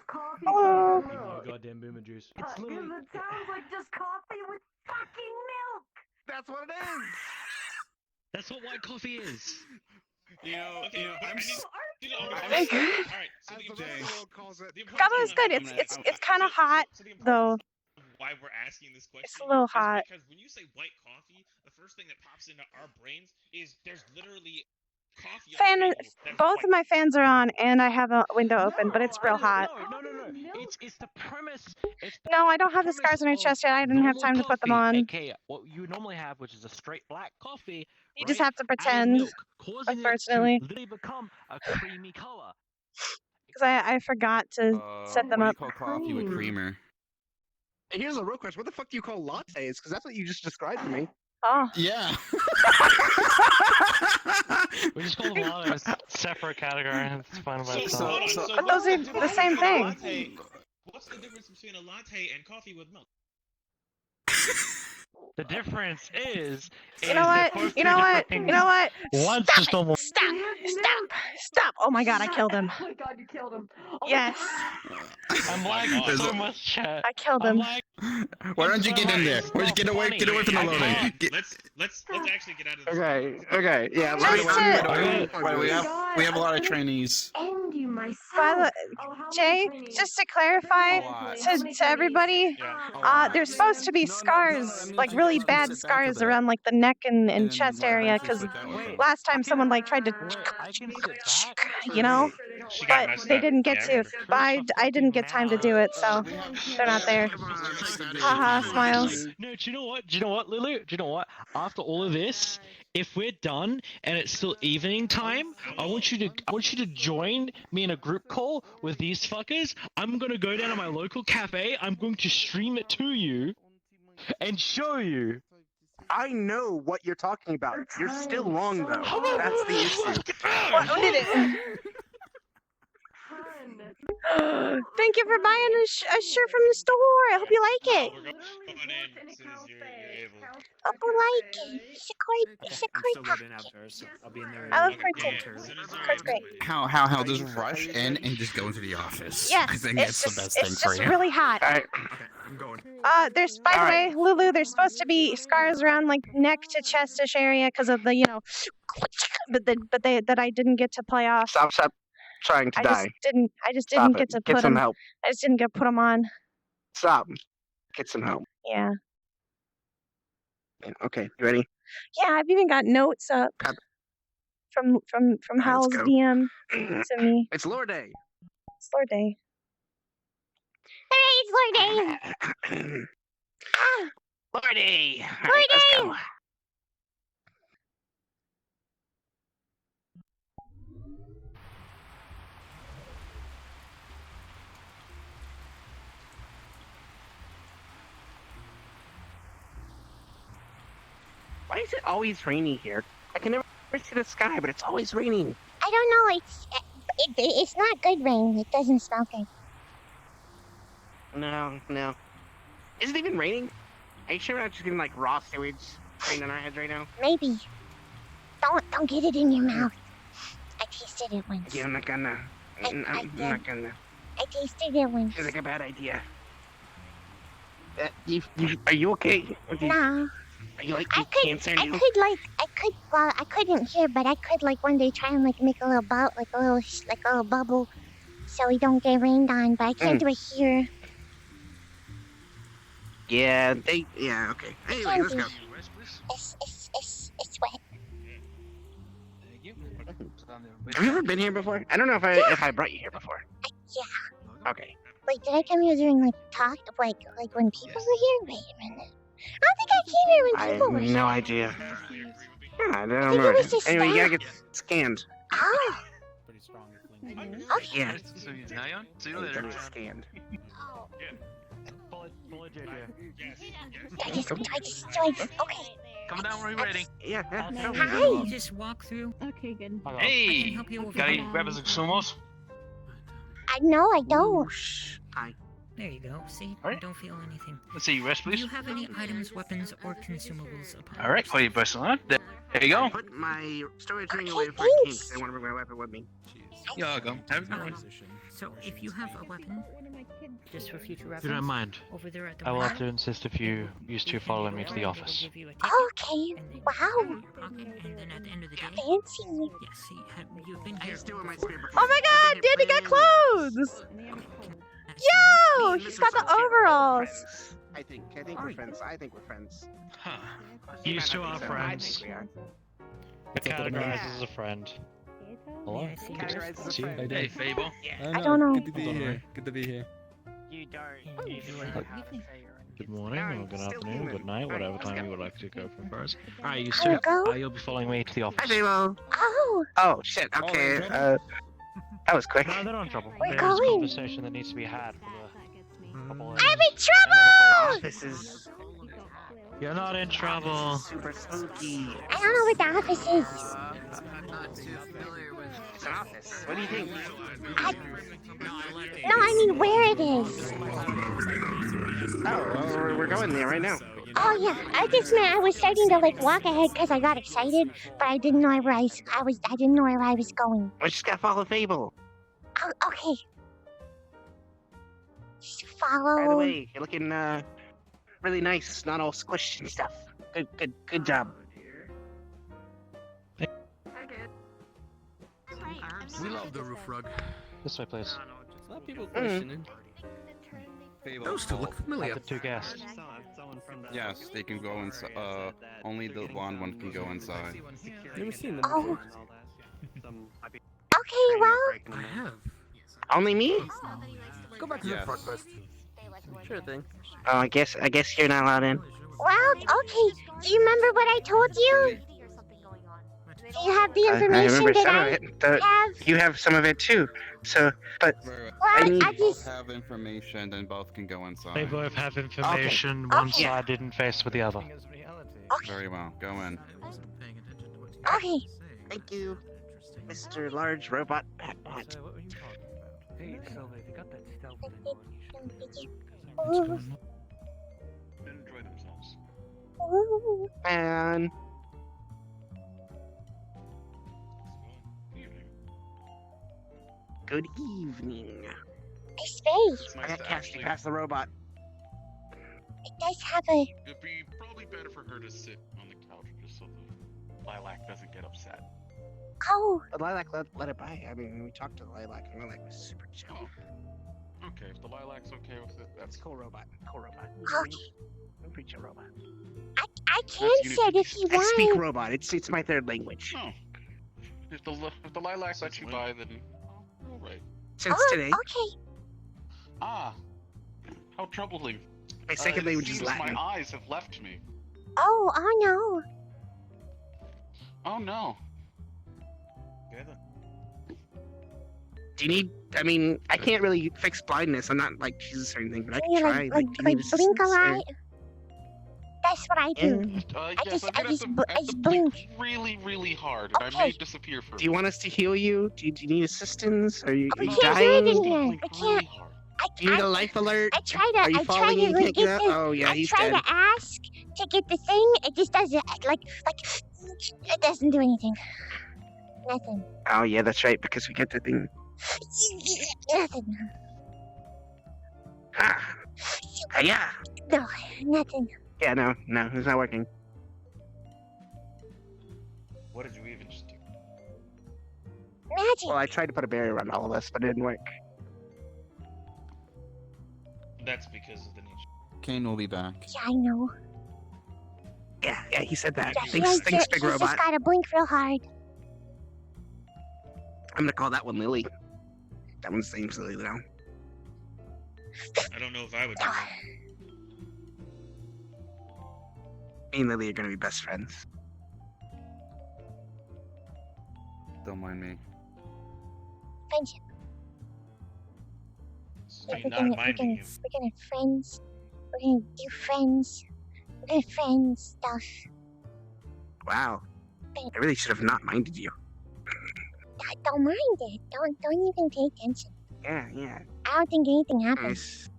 Coffee Hello. flavored milk. Goddamn boomer juice. It's literally. It sounds like just coffee with fucking milk. That's what it is. That's what white coffee is. I'm. Thank you. Alright, so the world calls it. Coffee is good. It's kind of hot though. Why we're asking this question? It's a little is hot. Because when you say white coffee, the first thing that pops into our brains is there's literally coffee. Fan. Both of my fans are on, and I have a window open, but it's real hot. No. It's the premise. No, I don't have the scars on my chest yet. I didn't have time to put them on. Okay, what you normally have, which is a straight black coffee. You just have to pretend, unfortunately. Literally become a creamy color. Because I forgot to set them up. What do you call coffee with creamer? Here's a real question: what the fuck do you call lattes? Because that's what you just described to me. Oh. Yeah. We just call them a separate category. It's fine by itself. But those are the same thing. What's the difference between a latte and coffee with milk? The difference is. You know what? One's Stop just normal. Stop! Oh my god, I killed him. Oh my god, you killed him. Yes. I'm lagging so much chat. I killed him. Why don't you get in there? Why don't you get away from the loading? Let's actually get out of this. Okay, yeah. We have a lot of trainees. End you, my By the, Oh, how Jay, many just to clarify Why? to everybody, there's supposed to be scars, like really bad scars around like the neck and chest area, because last time someone like tried to, you know, She got but messed they up. didn't get Yeah. to. But I didn't get time to do it, so they're not there. Haha, smiles. No, do you know what, Lulu? Do you know what? After all of this, if we're done and it's still evening time, I want you to join me in a group call with these fuckers. I'm gonna go down to my local cafe. I'm going to stream it to you and show you. I know what you're talking about. You're still wrong though. That's the issue. What did it? Thank you for buying a shirt from the store. I hope you like it. We're going in as soon as you're able. I hope you like it. It's a great package. I love cartoons. Cartoons great. How just rush in and just go into the office. Yes, I think it's that's the best thing just for you. really hot. Alright. Okay, I'm going. There's, by the way, Lulu, there's supposed to be scars around like neck to chestish area because of the, that I didn't get to play off. Stop trying to die. I just Stop didn't it. get to Get put some them. help. I just didn't get to put them on. Stop. Get some help. Yeah. Okay, you ready? Yeah, I've even got notes up God. from Howl's go. DM to me. It's Lord Day. It's Lord Day. Hey, it's Lord Day. Lordy. Lordy. Let's go. Why is it always rainy here? I can never see the sky, but it's always raining. I don't know. It's not good rain. It doesn't smell good. No. Is it even raining? Are you sure we're not just getting like raw sewage raining on our heads right now? Maybe. Don't get it in your mouth. I tasted it once. Yeah, I'm not gonna. I'm not gonna. I tasted it once. It's like a bad idea. Are you okay? No. Are you like cancer I now? I couldn't hear, but I could like one day try and like make a little bubble, so we don't get rained on. But I can't do it here. Yeah, okay. Anyway, let's go. It's wet. Have you ever been here before? I don't know if I brought you here before. Yeah. Okay. Wait, did I come here during like when people were here? Wait a minute. I don't think I came here when I people were have here. no idea. Yeah, I don't think know. it was just Anyway, you gotta that. get scanned. Oh. Yeah. So you Zion? See you You later. gotta get scanned. I just okay. Come down when you're ready. Yeah. Hi. Just walk through. Okay, good. I can Hey! help you over Gotta here. grab us sumos. I know I don't. Shh. Hi. There you go. See, Alright. don't feel anything. Let's see, rest Do please. you have any items, weapons, or consumables upon Alright, hold your breast on. There you I go. put my storage ring away Okay, before I came thanks. because I want to bring my weapon with me. I You're welcome. Have a good one. So if you have a weapon, just for future If reference, you don't mind, over there at the I will have window, to insist if you used to follow me to the office. give you a ticket, Okay. and then Wow. you put it in your pocket, and then at the end of the day, Fancy. yes, see, you've been I here used to in my before. spirit. Oh my god, Danny got clothes! Yo, he's got the overalls. I think we're friends. I think we're friends. Huh. You Used might to not our think so. I friends. think we are. Categorized as a friend. Hello? Yeah, I see. Categorized as a See you. friend. Hey, Fable. I don't know. Good to be here. Good to be here. You don't. You do it. Good morning, or good Still afternoon, human. good night, Alright, whatever let's time go. you would like to go from first. Alright, you I'll two, go. you'll be following me to the office. Hi, Fable. Oh, Oh shit. Okay. That was quick. No, they're not in trouble. We're There's a going. conversation that needs to be had for the couple of I'm in trouble! This is You're not in trouble. super spooky. I don't know what the office is. I'm not too familiar with. It's an office. What do you think? No, I mean where it is. Oh, well, we're going there right now. Oh yeah, I just meant I was starting to like walk ahead because I got excited, but I didn't know where I didn't know where I was going. We just gotta follow Fable. Oh, okay. Just By the follow. way, you're looking really nice, not all squished and stuff. Good job. We love the roof rug. This way, please. A lot of people questioning. Those two look Have familiar. the two guests. Yes, they can go inside. Only the blonde one can go inside. Never seen them Oh. before. Okay, well, I have. Only me? Go back to Yes. the front first. Sure thing. Oh, I guess you're not allowed in. well, okay. Do you remember what I told you? Do you have the I information remember that some I of it. have? You have some of it too. So, but Right, Well, need- I both just have information, then both can go They inside. both have information, one Okay. side didn't face with the other. Very well. Go in. okay. thank you, Mr. Large Robot Batbot. Hey, Sylvia, if you got that stealth Ooh, enjoy themselves. ooh. And good evening. This space, I got Cassidy past the robot. it does have a. It'd be probably better for her to sit on the couch just so the lilac doesn't get upset. Oh, But Lilac let it by. I mean, we talked to Lilac, and Lilac was super chill. Oh. Okay, if the lilac's okay with it, that's It's cool robot. Cool robot. okay. I'm pretty robot. I can That's say it if you I speak want. robot. It's my third language. Oh. If the lilac lets you by, then all right. Since Oh, today, okay. Ah, how troubling. my second It language is seems Latin. My eyes have left me. Oh no. Oh no. Do you need? I mean, I can't really fix blindness. I'm not like Jesus or anything, but I Can can you try. like do you need blink a assistance, or- light? That's what I do. Yes, just- I'm I gonna just have bl- to, I have just to blink blink. really, really hard, and I Okay. may disappear for. Do you want us to heal you? Do you need assistance? Are you, We are you can't do it in dying? here. Blink I really can't. hard. Do you need a I, life alert? I try Are you to falling and you like can't get get up? the. Oh yeah, I he's try dead. to ask to get the thing. It just doesn't like it doesn't do anything. Nothing. Oh yeah, that's right. Because we get the thing. Nothing. Ah. Yeah. No, nothing. Yeah. No. It's not working. What did you even just do? Magic. Well, I tried to put a barrier around all of us, but it didn't work. That's because of the nature. Kane will be back. Yeah, I know. Yeah, he said that. Yeah, Thanks, he Big just Robot. gotta blink real hard. I'm gonna call that one Lily. That one's name's Lily now. I don't know if I would do that. Me and Lily are gonna be best friends. Don't mind me. Friendship. So We're not gonna minding you. we're gonna friends. We're gonna do friends. We're gonna friends stuff. Wow. I really should have not minded you. Don't mind it. Don't even pay attention. Yeah. I don't think anything happened. Nice.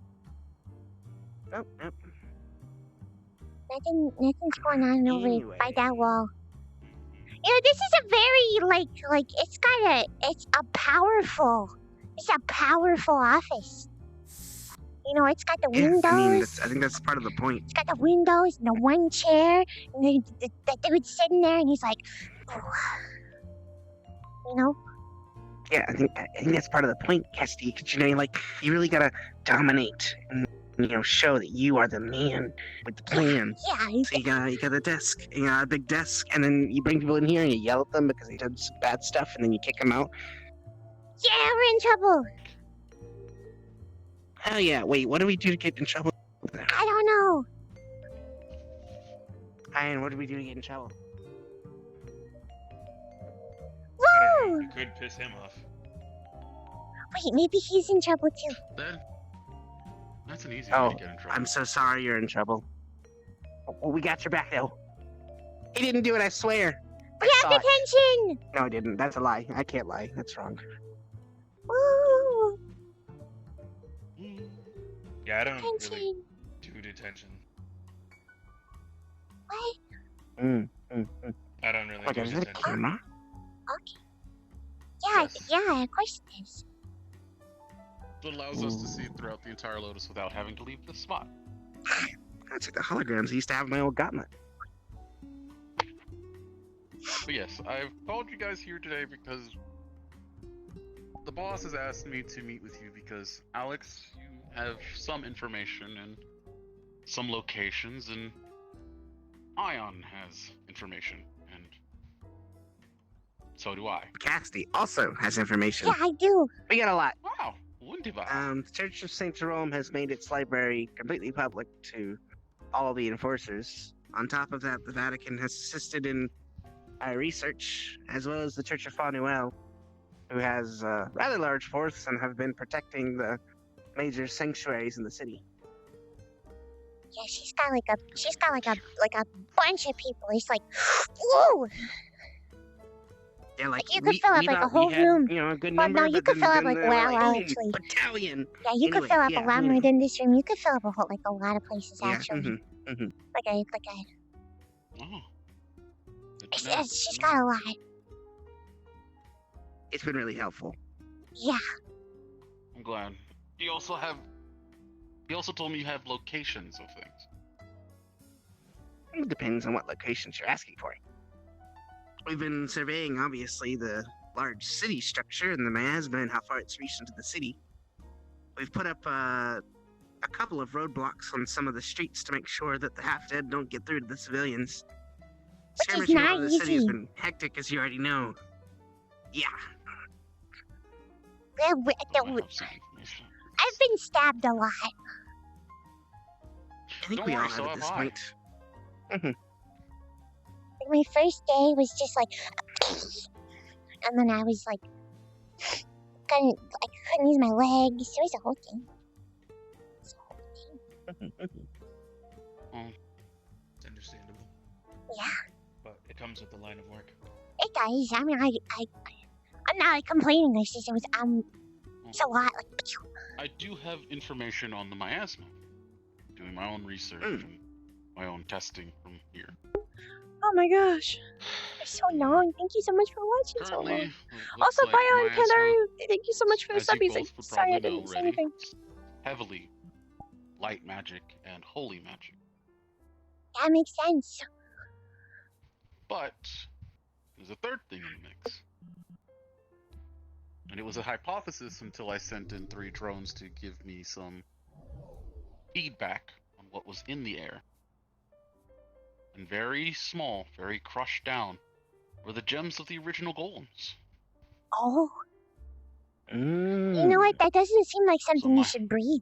Oh. Nothing's going on over by Anyway. that wall. You know, this is a very it's a powerful office. You know, it's got the windows. I think that's part of the point. It's got the windows and the one chair, and the dude's sitting there, and he's like, you know. Yeah, I think that's part of the point, Cassidy. Because you really gotta dominate and show that you are the man with the plan. Yeah. So you got a desk, a big desk, and then you bring people in here and you yell at them because they did some bad stuff, and then you kick them out. Yeah, we're in trouble. Hell yeah! Wait, what do we do to get in trouble? I don't know. And what do we do to get in trouble? Woo! You could piss him off. Wait, maybe he's in trouble too. Then that's an easy way to get in trouble. I'm so sorry you're in trouble. Well, we got your back though. He didn't do it, I swear. We have detention. No, I didn't. That's a lie. I can't lie. That's wrong. Woo! Yeah, I don't really Detention. do detention. What? I don't really What do is it, a detention. camera? Okay. Yeah, Yes. yeah, of course it is. It allows us to see throughout the entire Lotus without having to leave the spot. That's like the holograms I used to have in my old gauntlet. But yes, I've called you guys here today because the boss has asked me to meet with you because, Alex, you have some information and some locations, and Ion has information, and so do I. Cassidy also has information. Yeah, I do. We got a lot. Wow, wunderbar. The Church of St. Jerome has made its library completely public to all the enforcers. On top of that, the Vatican has assisted in research, as well as the Church of Fanuel, who has a rather large force and have been protecting the major sanctuaries in the city. Yeah, she's got like a bunch of people. It's like, whoa! Yeah, Like, you could fill up, like, a whole room. A good Well, number. no, you but could then- fill up, then like, they're well, "Ooh, actually. battalion. Yeah, you could Anyway, fill up yeah, a lot more than this room. You could fill up a lot of places Yeah, actually. Like a. Oh. She's got a lot. It's been really helpful. Yeah. I'm glad. He also told me you have locations of things. It depends on what locations you're asking for. We've been surveying, obviously, the large city structure in the miasma and how far it's reached into the city. We've put up a couple of roadblocks on some of the streets to make sure that the half-dead don't get through to the civilians. Which is Skirmishing not over the city has easy. been hectic, as you already know. Yeah. I've been stabbed a lot. I think Don't we all worry, have so at have this I. point. Like, my first day was just like, and then I was like, I couldn't use my legs. It was a whole thing. It's understandable. Yeah, But it comes with the line of work. it does. I mean, I'm not like, complaining. It's just it's a lot. Like, I do have information on the miasma. Doing my own research and my own testing from here. Oh my gosh. it's so long. Thank you so much for watching so Currently, long. it looks Also, like Bio and miasma, Keller, thank you so much for the as you subbies. both would Sorry I probably know didn't say already, anything. heavily light magic and holy magic. That makes sense. But there's a third thing in the mix. And it was a hypothesis until I sent in 3 drones to give me some feedback on what was in the air. And very small, very crushed down, were the gems of the original golems. Oh. You know what? That doesn't seem like something you should breathe.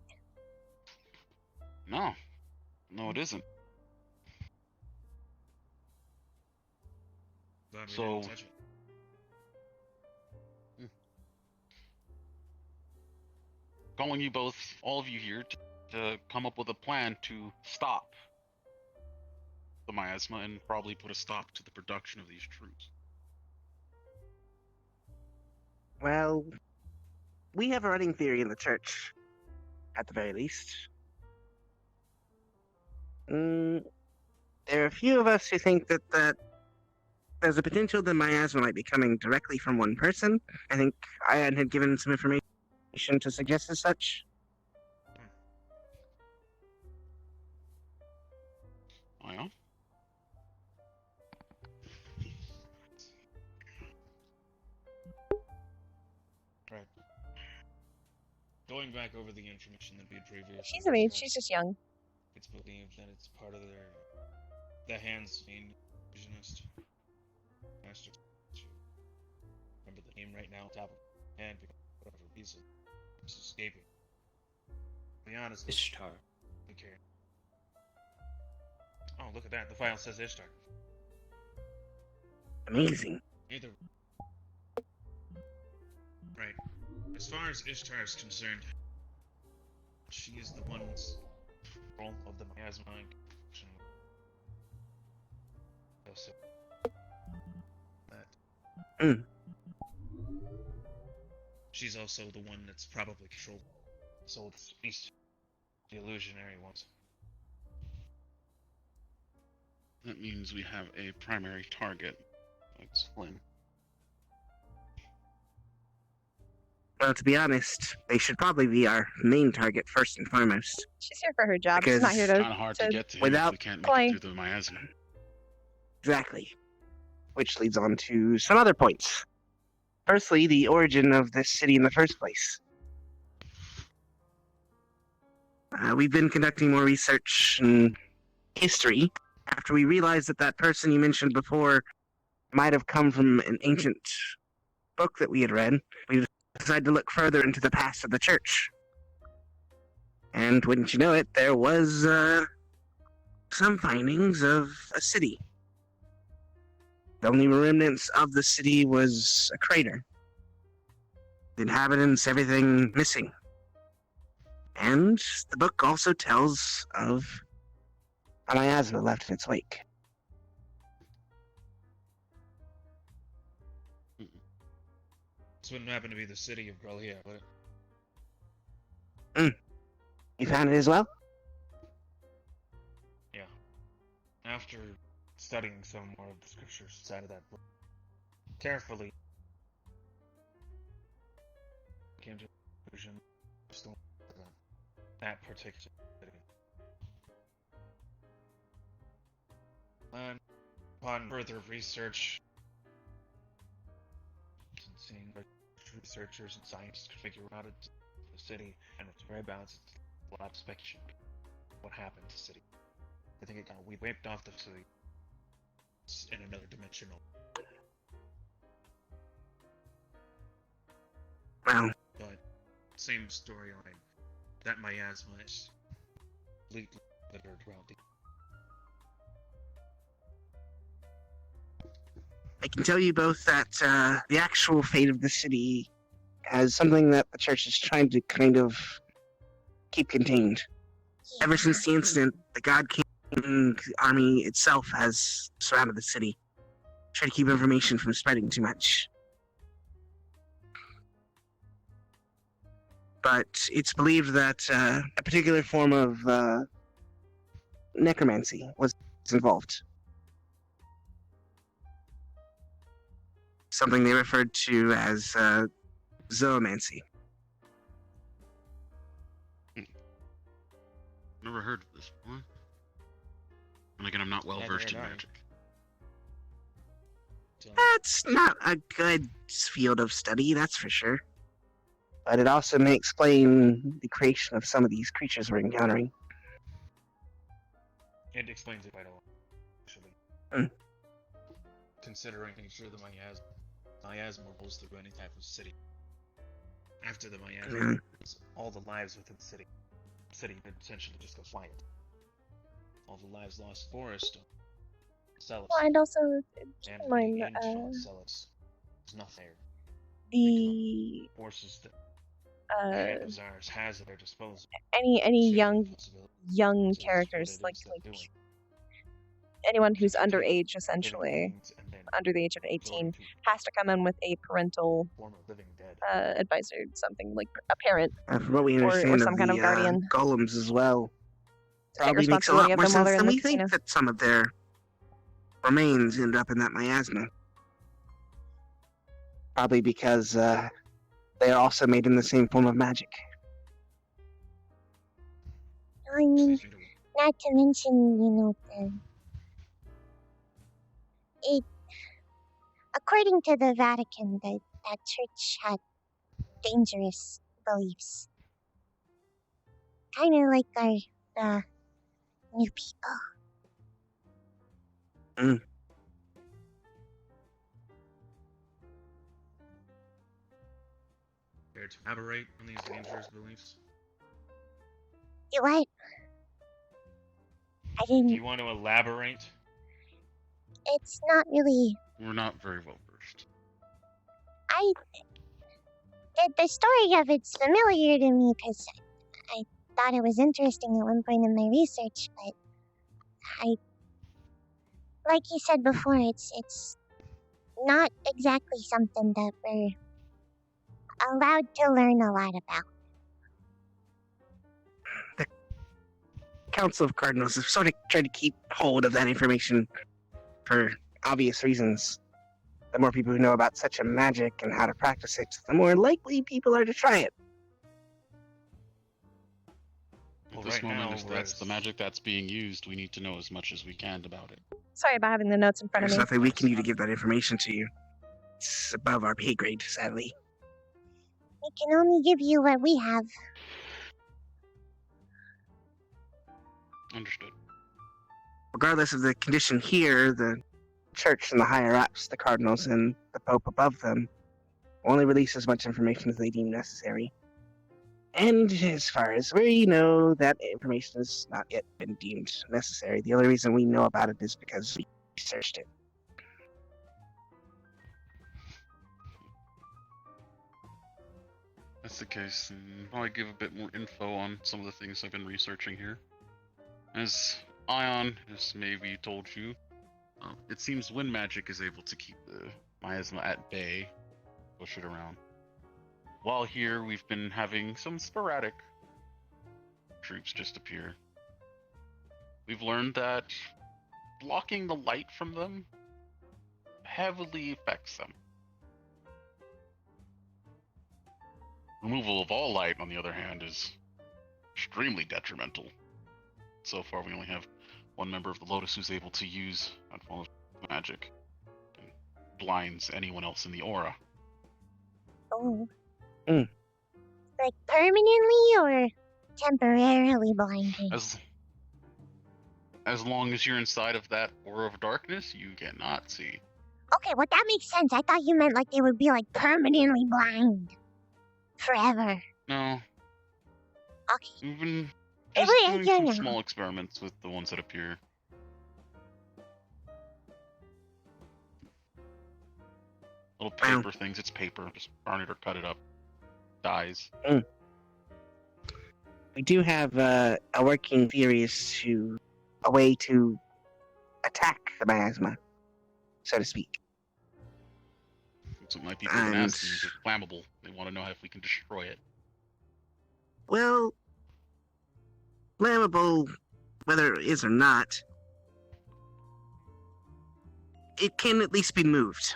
No. No, it isn't. Glad we So- didn't touch it. Calling you both, all of you here, to come up with a plan to stop the miasma and probably put a stop to the production of these troops. Well, we have a running theory in the church, at the very least. There are a few of us who think that there's a potential that miasma might be coming directly from one person. I think Ian had given some information to suggest as such. Oh, yeah? Right. Going back over the information that we had previously She's of age. discussed, She's just young. it's believed that it's part of the Hands main illusionist master. Remember the name right now, top of my head, because for whatever reason, it's escaping. To be honest, Ishtar. we care. Oh, look at that. The file says Ishtar. Amazing. Either. Right. As far as Ishtar is concerned, she is the one's role of the miasma. That. She's also the one that's probably controlled soul of the beast, the illusionary ones. That means we have a primary target. That's Flynn. Well, to be honest, they should probably be our main target first and foremost. She's here for her job. She's not here It's to. kind of hard to get to without if we can't make play. it through the miasma. Exactly. Which leads on to some other points. Firstly, the origin of this city in the first place. We've been conducting more research and history after we realized that that person you mentioned before might have come from an ancient book that we had read. We decided to look further into the past of the church. And wouldn't you know it, there was some findings of a city. The only remnants of the city was a crater. The inhabitants, everything missing. And the book also tells of a miasma left in its wake. This wouldn't happen to be the city of Grellia, would it? You found it as well? Yeah. After studying some more of the scriptures inside of that book, carefully, came to the conclusion that particular city. And upon further research, and seeing what researchers and scientists could figure out the city and its whereabouts, it's a lot of speculation. What happened to the city? I think we wiped off the city. It's in another dimensional. Well, But same storyline. That miasma is completely littered around the. I can tell you both that the actual fate of the city has something that the church is trying to kind of keep contained. Ever since the incident, the God King army itself has surrounded the city, trying to keep information from spreading too much. But it's believed that a particular form of necromancy was involved. Something they referred to as zoomancy. Never heard of this before. And again, I'm not well versed in magic. That's not a good field of study, that's for sure. But it also may explain the creation of some of these creatures we're encountering. It explains it quite a lot, actually. Considering making sure the miasma rolls through any type of city. After the miasma, all the lives within the city would essentially just go flying. All the lives lost forest, Celis. Well, and also, keep and in mind, the ancient Celis. There's nothing there. the Forces that Zars has at their disposal. any young Possibilities. characters, What like it is they're doing. anyone who's Taking underage, essentially, things and then under the age of 18, going to has to come in with a parental form of living dead. advisor, something like a parent. From what we Or understand some of kind the of guardian. Golems as well, Take probably makes a lot responsibility of more them while sense they're in than the we think casino. that some of their remains end up in that miasma. Probably because they are also made in the same form of magic. I mean, not to mention, according to the Vatican, that church had dangerous beliefs. Kind of like the new people. Care to elaborate on these dangerous beliefs? You what? I Do didn't. you want to elaborate? It's not really. We're not very well versed. The story of it's familiar to me because I thought it was interesting at one point in my research, but like you said before, it's not exactly something that we're allowed to learn a lot about. The Council of Cardinals have sort of tried to keep hold of that information for obvious reasons. The more people who know about such a magic and how to practice it, the more likely people are to try it. At Well, this right moment, now, if we're that's as- the magic that's being used, we need to know as much as we can about it. Sorry about having the notes in front of There's me. nothing we can do to give that information to you. It's above our pay grade, sadly. We can only give you what we have. Understood. Regardless of the condition here, the church and the higher-ups, the cardinals and the pope above them, only release as much information as they deem necessary. And as far as we know, that information has not yet been deemed necessary. The only reason we know about it is because we researched it. That's the case, and I'll give a bit more info on some of the things I've been researching here. As Ion has maybe told you, it seems wind magic is able to keep the miasma at bay, push it around. While here, we've been having some sporadic troops just appear. We've learned that blocking the light from them heavily affects them. Removal of all light, on the other hand, is extremely detrimental. So far, we only have one member of the Lotus who's able to use that form of magic and blinds anyone else in the aura. Oh. Like permanently or temporarily blinding? As long as you're inside of that aura of darkness, you cannot see. Okay, well that makes sense. I thought you meant like they would be like permanently blind. Forever. No. Okay. We've been Yeah, just doing yeah, some yeah. small experiments with the ones that appear. Little paper things. It's paper. Just burn it or cut it up. Dies. We do have a working theory as to a way to attack the miasma, so to speak. That's what my people have been asking. Is it flammable? They want to know if we can destroy it. Well, flammable, whether it is or not, it can at least be moved,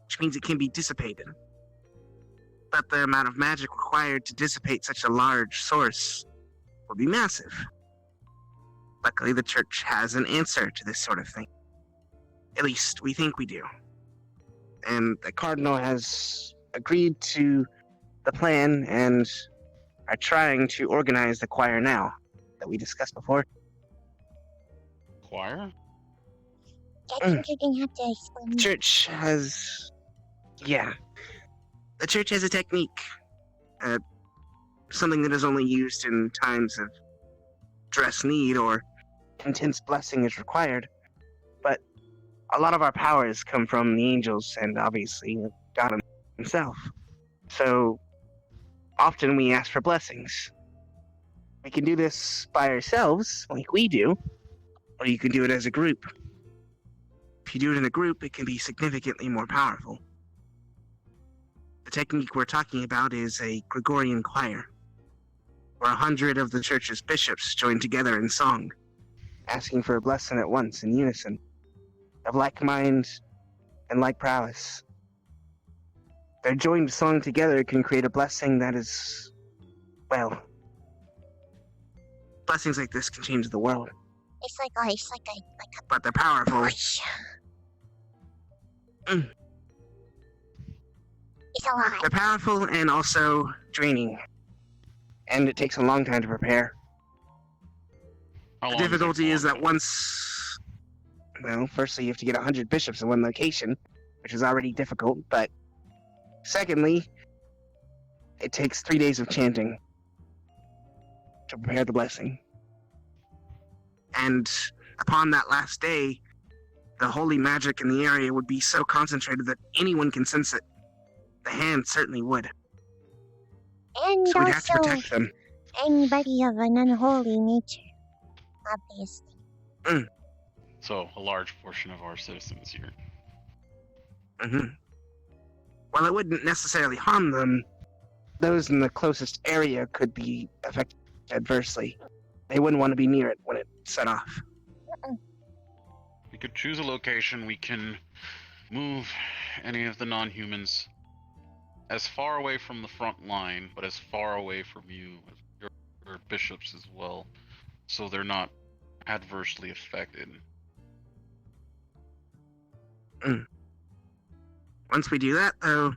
which means it can be dissipated. But the amount of magic required to dissipate such a large source will be massive. Luckily, the church has an answer to this sort of thing. At least, we think we do. And the cardinal has agreed to the plan and are trying to organize the choir now that we discussed before. Choir? I think you're gonna have to explain. The church has... Yeah. The church has a technique. Something that is only used in times of dress need or intense blessing is required. But a lot of our powers come from the angels and obviously God himself. So often we ask for blessings. We can do this by ourselves, like we do, or you can do it as a group. If you do it in a group, it can be significantly more powerful. The technique we're talking about is a Gregorian choir, where 100 of the church's bishops join together in song, asking for a blessing at once in unison. of like mind and like prowess. Their joined song together can create a blessing that is, well, blessings like this can change the world. It's like a But they're powerful. It's a lot. They're powerful and also draining. And it takes a long time to prepare. How The long does it difficulty is take? that once... Well, firstly, you have to get 100 bishops in one location, which is already difficult, but... Secondly, it takes 3 days of chanting to prepare the blessing. And upon that last day, the holy magic in the area would be so concentrated that anyone can sense it. The hand certainly would. And So we'd have to also, protect them. anybody of an unholy nature, obviously. So, a large portion of our citizens here. Mm-hmm. While it wouldn't necessarily harm them, those in the closest area could be affected adversely. They wouldn't want to be near it when it set off. We could choose a location, we can move any of the non-humans as far away from the front line, but as far away from you, your bishops as well, so they're not adversely affected. Once we do that, though,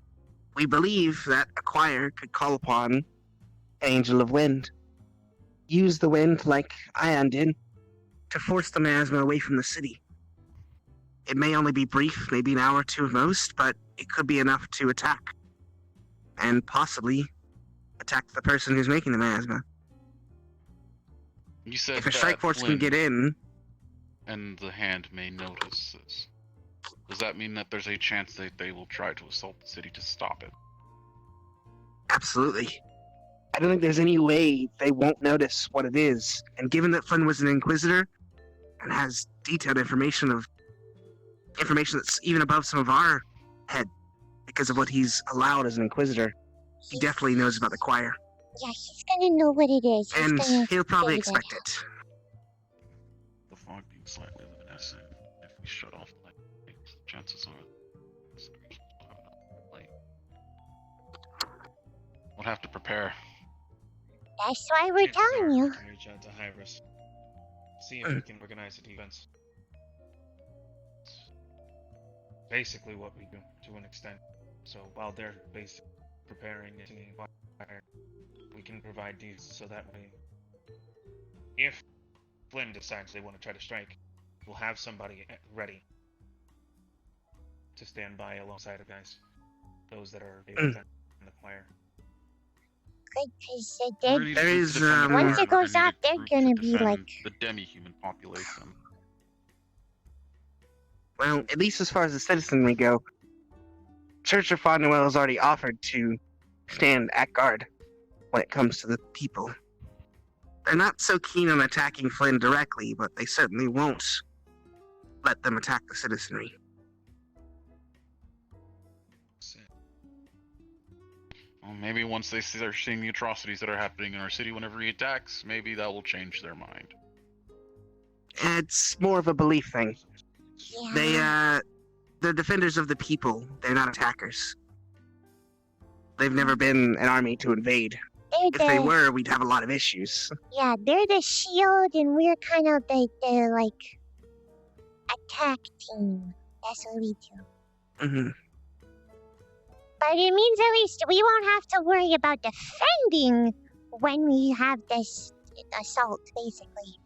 we believe that a choir could call upon an Angel of Wind. Use the wind like Ion did to force the miasma away from the city. It may only be brief, maybe an hour or two at most, but it could be enough to attack. And possibly attack the person who's making the miasma. You said If a strike force can get in... and the hand may notice this. Does that mean that there's a chance that they will try to assault the city to stop it? Absolutely. I don't think there's any way they won't notice what it is. And given that Flynn was an Inquisitor and has detailed information that's even above some of our head because of what he's allowed as an Inquisitor, he definitely knows about the choir. Yeah, he's gonna know what it is. And he'll probably say expect that. it. The fog being slightly luminescent. If we shut off the light, chances are we'll have to prepare. That's why we're telling you. Can reach out to Hybris. See if we can organize a defense. It's basically what we do to an extent. So while they're basically preparing a fire, we can provide these so that way, if Flynn decides they want to try to strike, we'll have somebody ready to stand by alongside of guys, those that are able to defend the choir. Good, because There is, once it goes off, they're gonna be like... the demi-human population. Well, at least as far as the citizenry go, Church of Faunuel has already offered to stand at guard when it comes to the people. They're not so keen on attacking Flynn directly, but they certainly won't let them attack the citizenry. Well, maybe once they start seeing the atrocities that are happening in our city whenever he attacks, maybe that will change their mind. It's more of a belief thing. Yeah. They're defenders of the people. They're not attackers. They've never been an army to invade. If they were, we'd have a lot of issues. Yeah, they're the shield, and we're kind of the like, attack team. That's what we do. Mm-hmm. But it means at least we won't have to worry about defending when we have this assault, basically.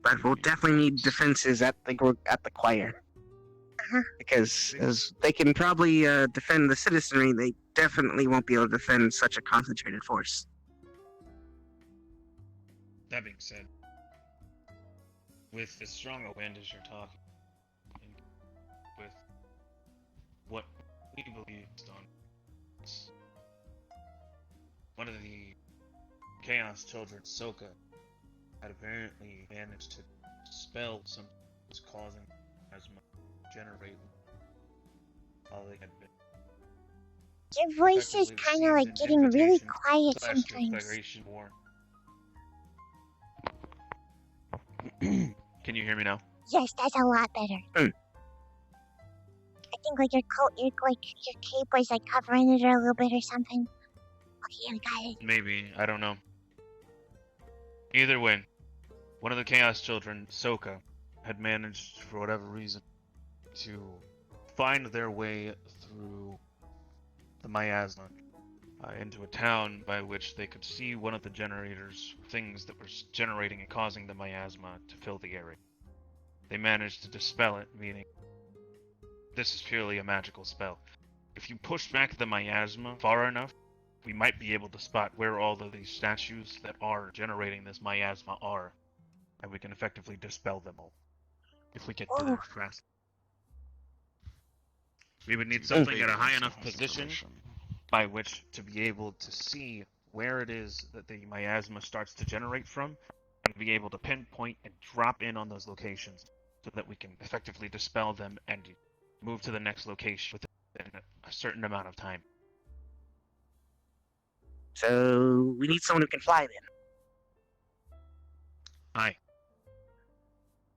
But we'll definitely need defenses at the choir. Because as they can probably defend the citizenry, they definitely won't be able to defend such a concentrated force. That being said, with as strong a wind as you're talking, and with what we believe is done, one of the Chaos Children, Soka, had apparently managed to spell something that was causing asthma generate all they had been. Your voice is kind of like getting really quiet sometimes. Declaration war. Can you hear me now? Yes, that's a lot better. Mm. I think like your coat, your cape was like covering it a little bit or something. Okay, I got it. Maybe, I don't know. Either way, one of the Chaos Children, Soka, had managed, for whatever reason, to find their way through the miasma into a town by which they could see one of the generators, things that were generating and causing the miasma to fill the area. They managed to dispel it, meaning this is purely a magical spell. If you push back the miasma far enough, we might be able to spot where all of these statues that are generating this miasma are, and we can effectively dispel them all. If we get to them fast. We would need something at a high enough position by which to be able to see where it is that the miasma starts to generate from, and be able to pinpoint and drop in on those locations so that we can effectively dispel them and move to the next location within a certain amount of time. So we need someone who can fly then. Aye.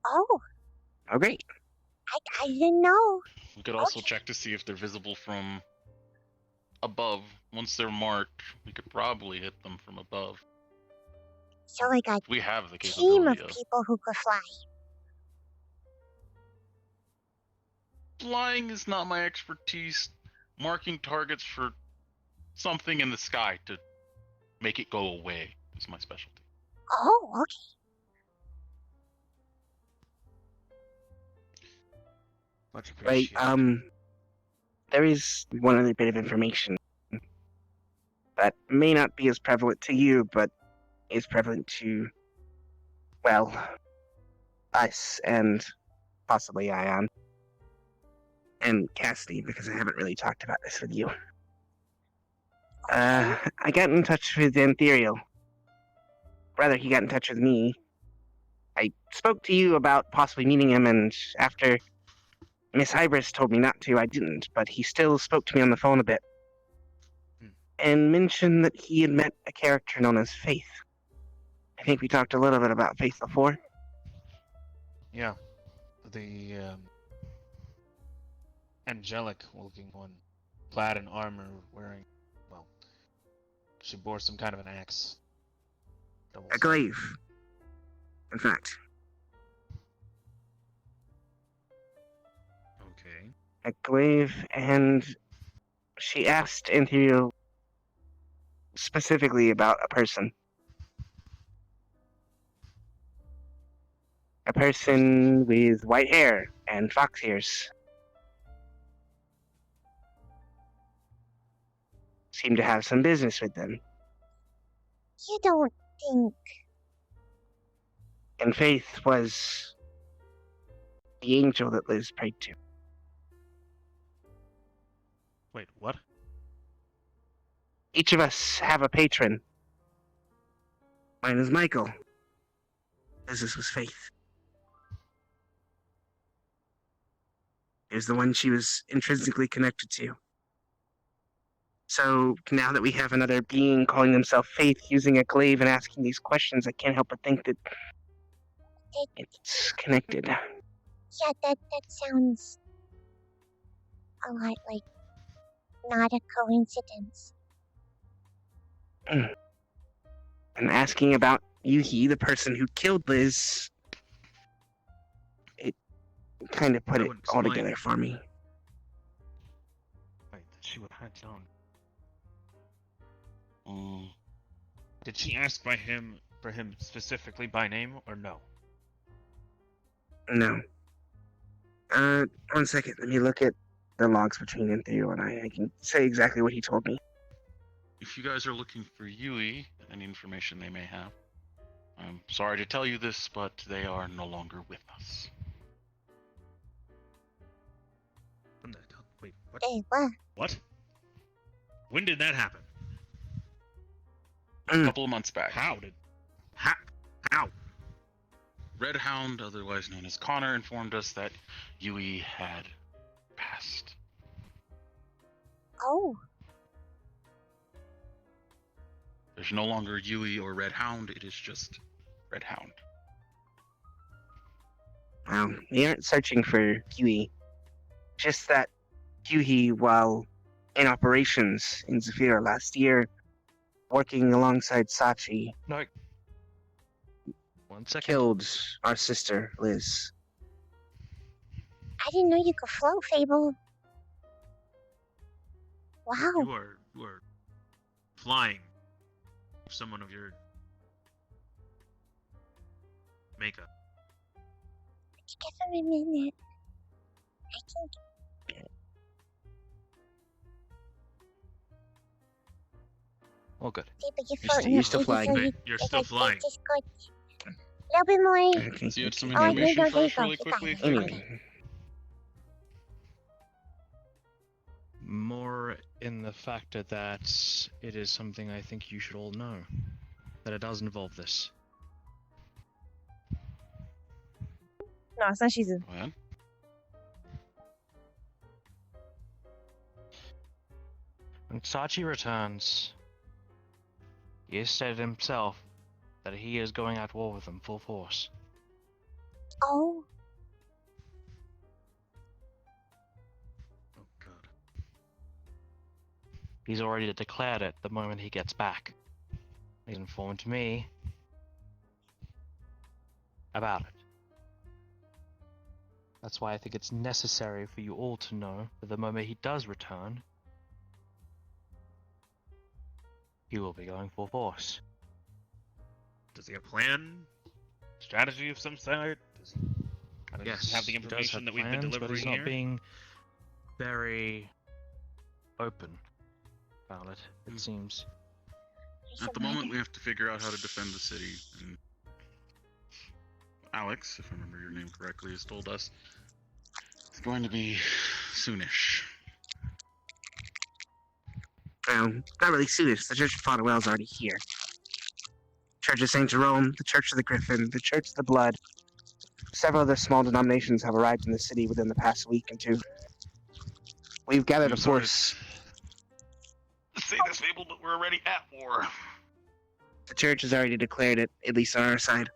Oh. Oh, great. I didn't know. We could also check to see if they're visible from above. Once they're marked, we could probably hit them from above. So like a We have the team of capability. people who could fly. Flying is not my expertise. Marking targets for something in the sky to make it go away is my specialty. Oh, okay. Much Right, appreciated. there is one other bit of information that may not be as prevalent to you, but is prevalent to, well, us and possibly Ion. And Cassidy, because I haven't really talked about this with you. I got in touch with Ethereal. Rather, he got in touch with me. I spoke to you about possibly meeting him, and after Miss Hybris told me not to, I didn't, but he still spoke to me on the phone a bit. And mentioned that he had met a character known as Faith. I think we talked a little bit about Faith before. Yeah. The angelic looking one, clad in armor, wearing, well, she bore some kind of an axe. A glaive. In fact. Okay. A glaive, and she asked Ethereal specifically about a person. A person with white hair and fox ears. Seemed to have some business with them. You don't think... And Faith was the angel that Liz prayed to. Wait, what? Each of us have a patron. Mine is Michael. Liz's was Faith. It was the one she was intrinsically connected to. So now that we have another being calling themselves Faith, using a glaive and asking these questions, I can't help but think that it's connected. Yeah, that sounds a lot like not a coincidence. And asking about Yuhi, the person who killed Liz, it kind of put That it would all explain. together for me. Wait, that she would have known. Did she ask for him specifically by name, or no? No. 1 second, let me look at the logs between Entheo and I can say exactly what he told me. If you guys are looking for Yui, any information they may have, I'm sorry to tell you this, but they are no longer with us. Wait, what? Hey, what? What? When did that happen? A couple of months back. How? Red Hound, otherwise known as Connor, informed us that Yui had passed. Oh. There's no longer Yui or Red Hound, it is just Red Hound. We aren't searching for Huey. Just that Huey, while in operations in Zafira last year, working alongside Sachi, No. 1 second. killed our sister, Liz. I didn't know you could float, Fable. Wow. You are flying with someone of your makeup. Just give him a minute. I think. All good. See, but you're You're floating. you're still flying. Wait, you're still flying. Just good. A little bit more. Okay. So you had some Oh, there you information go, for there you us go. really You got quickly, it. Fable? More in the factor that it is something I think you should all know. That it does involve this. No, it's not Shizu. Go ahead. When Sachi returns, he has said himself that he is going at war with them full force. Oh. Oh god. He's already declared it the moment he gets back. He's informed me about it. That's why I think it's necessary for you all to know that the moment he does return, he will be going full force. Does he have a plan? Strategy of some sort? Does he kind of just have the he does information have that we've been plans, delivering but he's not here? being very open about it, it seems. At the moment, we have to figure out how to defend the city. And Alex, if I remember your name correctly, has told us it's going to be soonish. Not really soonish. The Church of Father Well's already here. Church of St. Jerome, the Church of the Griffin, the Church of the Blood. Several other small denominations have arrived in the city within the past week or two. We've gathered a I'm sorry force. to say this, Fable, but we're already at war. The church has already declared it, at least on our side.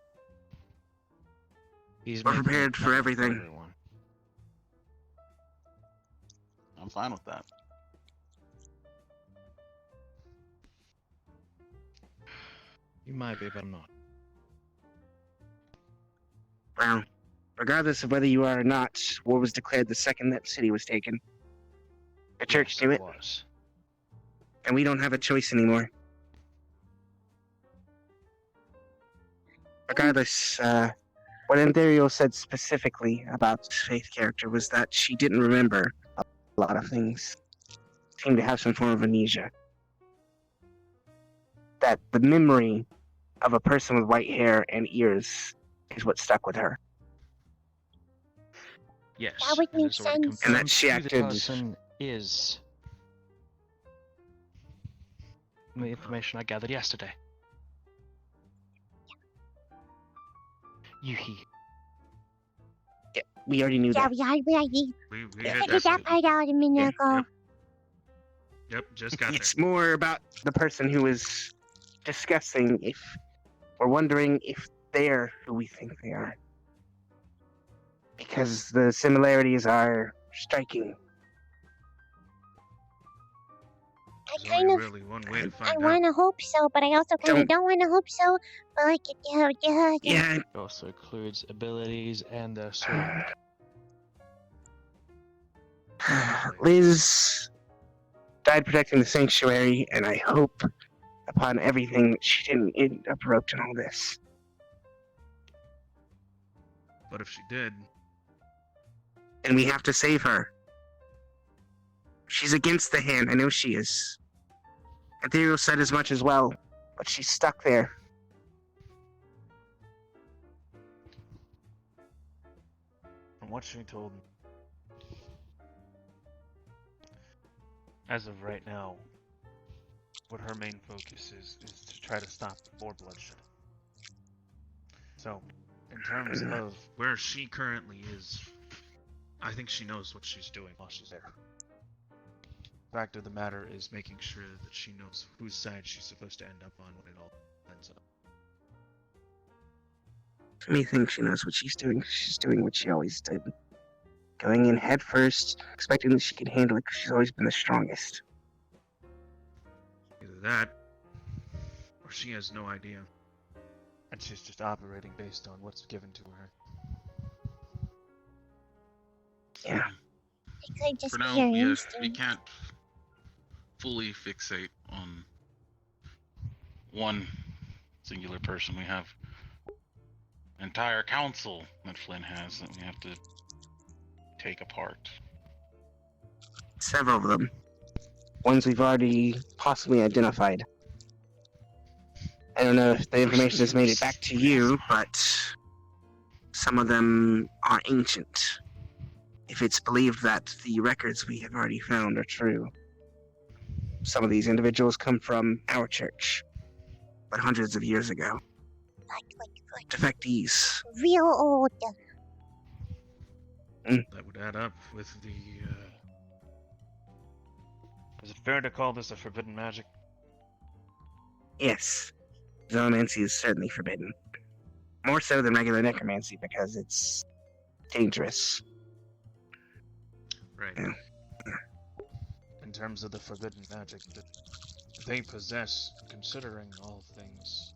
He's We're making prepared it for tough everything. everyone. I'm fine with that. You might be, but I'm not. Well, regardless of whether you are or not, war was declared the second that city was taken. The church Yes, knew it, was. and we don't have a choice anymore. Regardless, what Ethereal said specifically about Faith character was that she didn't remember a lot of things. Seemed to have some form of amnesia. That the memory of a person with white hair and ears is what stuck with her. Yes. That would and make it's already sense. And that confirmed she who acted- the person is. From the information I gathered yesterday. Yuhi. Yeah, we already knew Yeah, that. we already We Yeah, heard figured that part out a minute ago. Yep. Yep, just got there. It's more about the person who is discussing if we're wondering if they're who we think they are. Because the similarities are striking. I There's kind only of, really one way to I find out. want to hope so, but I also kind of don't want to hope so. But like, yeah. Yeah, It also includes abilities and their sword. Liz died protecting the sanctuary, and I hope upon everything that she didn't end up roped in all this. But if she did, And we have to save her. She's against the hand, I know she is. Ethereal said as much as well, but she's stuck there. from what she told me, as of right now, what her main focus is to try to stop more bloodshed. So, in terms of where she currently is, I think she knows what she's doing while she's there. Fact of the matter is making sure that she knows whose side she's supposed to end up on when it all ends up. Me think she knows what she's doing. She's doing what she always did. Going in head first, expecting that she can handle it because she's always been the strongest. Either that, or she has no idea. And she's just operating based on what's given to her. Yeah. It could just For be now, her yeah, we instinct. can't fully fixate on one singular person. We have an entire council that Flynn has that we have to take apart. Several of them. Ones we've already possibly identified. I don't know if the information has made it back to you, but some of them are ancient. If it's believed that the records we have already found are true. Some of these individuals come from our church, but hundreds of years ago. Like Defectees. real old. That would add up with the, Is it fair to call this a forbidden magic? Yes. Zoomancy is certainly forbidden. More so than regular necromancy because it's dangerous. Right. Yeah. In terms of the forbidden magic that they possess, considering all things,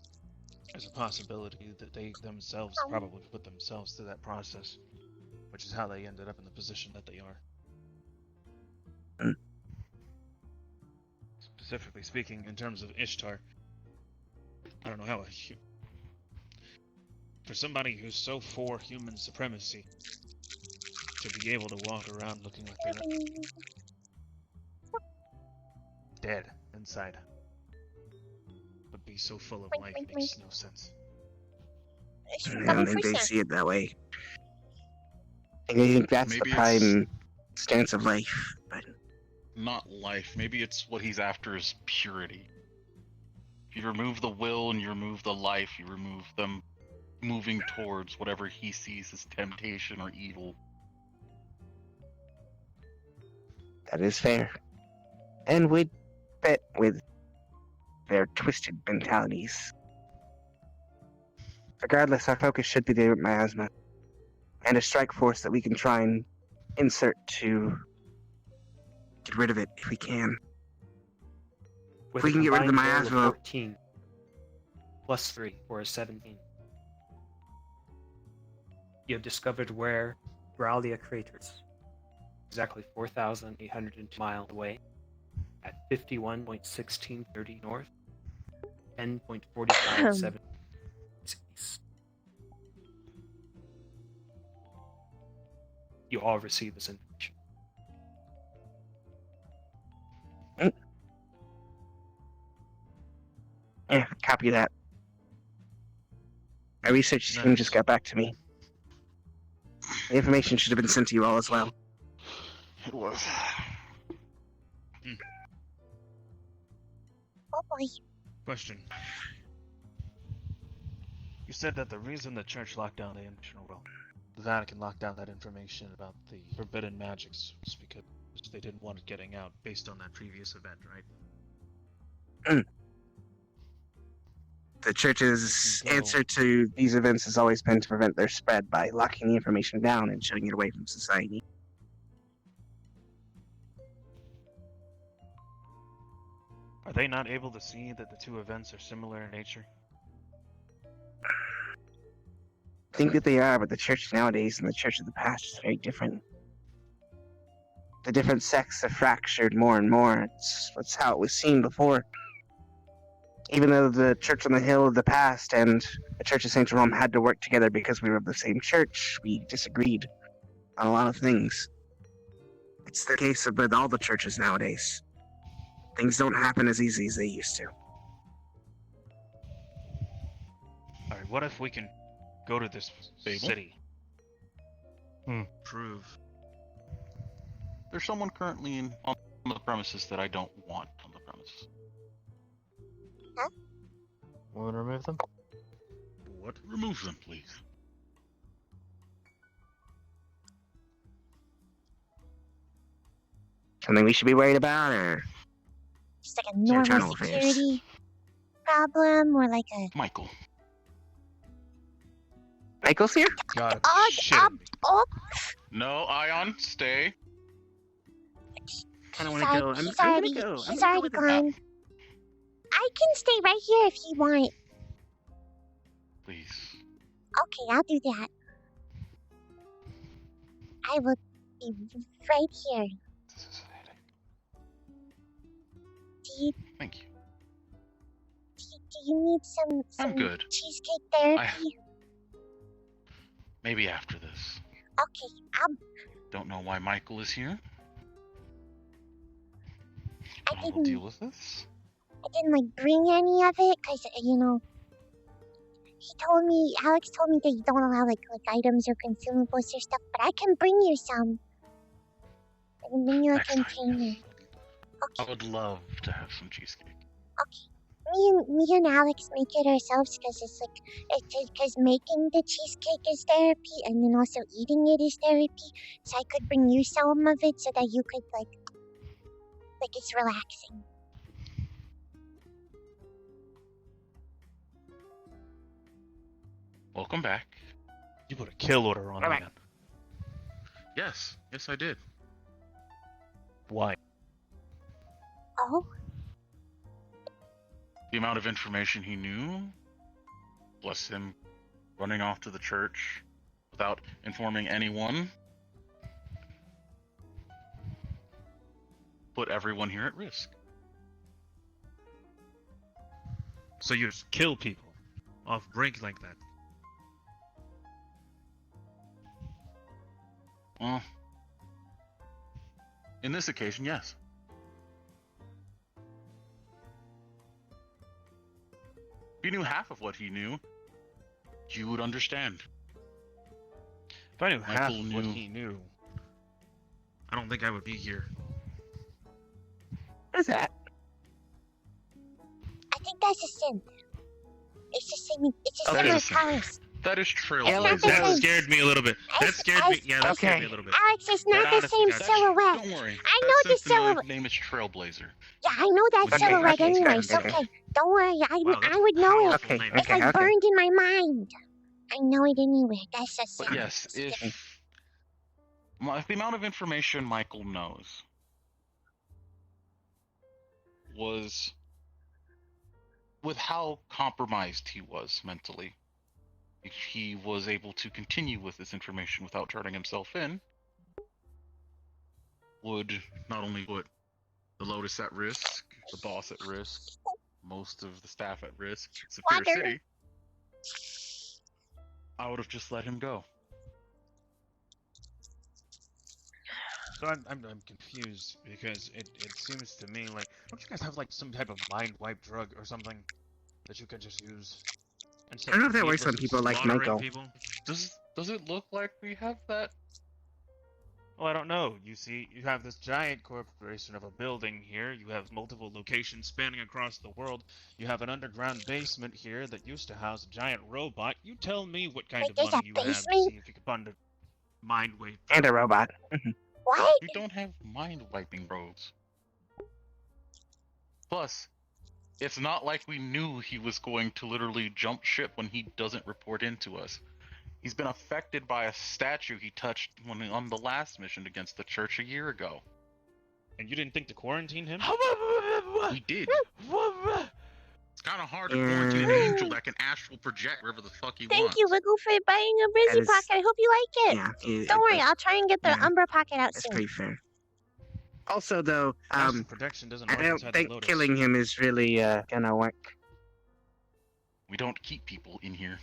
there's a possibility that they themselves probably put themselves through that process, which is how they ended up in the position that they are. Specifically speaking, in terms of Ishtar, I don't know how for somebody who's so for human supremacy to be able to walk around looking like they're dead inside, but be so full of life makes no sense. I don't think they see it that way. I think that's Maybe the prime stance of life, but Not life. Maybe it's what he's after is purity. If you remove the will and you remove the life, you remove them moving towards whatever he sees as temptation or evil. that is fair. And would fit with their twisted mentalities. Regardless, our focus should be the miasma, and a strike force that we can try and insert to get rid of it if we can. With we a can get rid of the combined roll of miasma. 14 plus 3 or a 17. You have discovered where Bralia craters, exactly 4,802 miles away, at 51.1630 north, 10.457 east. You all receive this information. Yeah, copy that. My research team just got back to me. The information should have been sent to you all as well. It was. Oh boy. Question. You said that the reason the church locked down the Vatican locked down that information about the forbidden magics was because they didn't want it getting out based on that previous event, right? The church's answer to these events has always been to prevent their spread by locking the information down and shutting it away from society. Are they not able to see that the two events are similar in nature? I think that they are, but the church nowadays and the church of the past is very different. The different sects have fractured more and more. That's how it was seen before. Even though the church on the hill of the past and the Church of St. Jerome had to work together because we were of the same church, we disagreed on a lot of things. It's the case with all the churches nowadays. Things don't happen as easy as they used to. Alright, what if we can go to this city? Prove. There's someone currently on the premises that I don't want on the premises. Huh? Want to remove them? What? Remove them, please. Something we should be worried about, or Just like a It's internal normal affairs. security problem or like a Michael. Michael's here? Gotta be shitting me. No, Ion, stay. Kind of want to go. I'm He's gonna already, go. I'm he's gonna go already with the gone. I can stay right here if you want. Please. Okay, I'll do that. I will be right here. This is a headache. Do you, Thank you. do you need some I'm good. cheesecake therapy? Maybe after this. Okay, Don't know why Michael is here. I But I will didn't, deal with this. I didn't like bring any of it because Alex told me that you don't allow like items or consumables or stuff, but I can bring you some. I can bring you a Next time, container. yes. I would love to have some cheesecake. Me and Alex make it ourselves because because making the cheesecake is therapy and then also eating it is therapy. So I could bring you some of it so that you could like it's relaxing. Welcome back. You put a kill order on me, man. Yes, I did. Why? Oh, The amount of information he knew, plus him running off to the church without informing anyone, put everyone here at risk. So you just kill people off break like that? Well, in this occasion, yes. If you knew half of what he knew, you would understand. If I knew half Michael of what knew- he knew, I don't think I would be here. What is that? I think that's a synth. It's just saying it's just Okay. similar colors. That is It's Trailblazer. not the That same. scared me a little bit. That scared me. Yeah, that scared me a little bit. Alex, it's not That the honestly same got me. silhouette. Don't worry. I That know the synth familiar silhouette. name is Trailblazer. Yeah, I know that Okay, silhouette okay, anyways. okay. Okay, don't worry. Wow, that's I would know it. powerful Okay, name. It's like burned in my mind. I know it anyway. That's a But synth. yes, if the amount of information Michael knows was with how compromised he was mentally, if he was able to continue with this information without turning himself in, would not only put the Lotus at risk, the boss at risk, most of the staff at risk, Sapphire Water. City, I would have just let him go. So I'm confused because it seems to me like, don't you guys have like some type of mind wipe drug or something that you could just use? I don't know if that works on people like Michael. People? Does it look like we have that? Well, I don't know. You see, you have this giant corporation of a building here. You have multiple locations spanning across the world. You have an underground basement here that used to house a giant robot. You tell me what kind Wait, of there's money a you have to basement? see if you can fund a mind wave. And a robot. What? We don't have mind wiping roads. Plus, it's not like we knew he was going to literally jump ship when he doesn't report into us. He's been affected by a statue he touched when on the last mission against the church a year ago. And you didn't think to quarantine him? We did. It's kind of hard to quarantine an angel that can astral project wherever the fuck he Thank wants. you, Wiggle, for buying a Brizzy That is- Pocket. I hope you like it. Yeah, Don't worry, I'll try and get the yeah. Umbra Pocket out That's soon. pretty fair. Also, though, Astral protection doesn't I work don't inside think the Lotus. killing him is really gonna work. We don't keep people in here.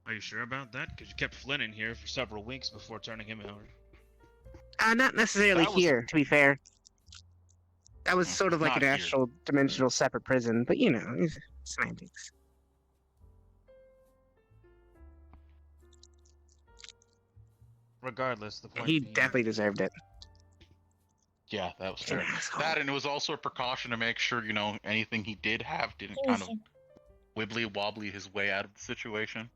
Are you sure about that? Because you kept Flynn in here for several weeks before turning him out. Not necessarily That was- here, to be fair. That was sort of like Not an here. astral dimensional separate prison, but you know, it's semantics. Regardless, the point He being, definitely deserved it. Yeah, that was He's an fair. asshole. That, and it was also a precaution to make sure, you know, anything he did have didn't kind of wibbly wobbly his way out of the situation.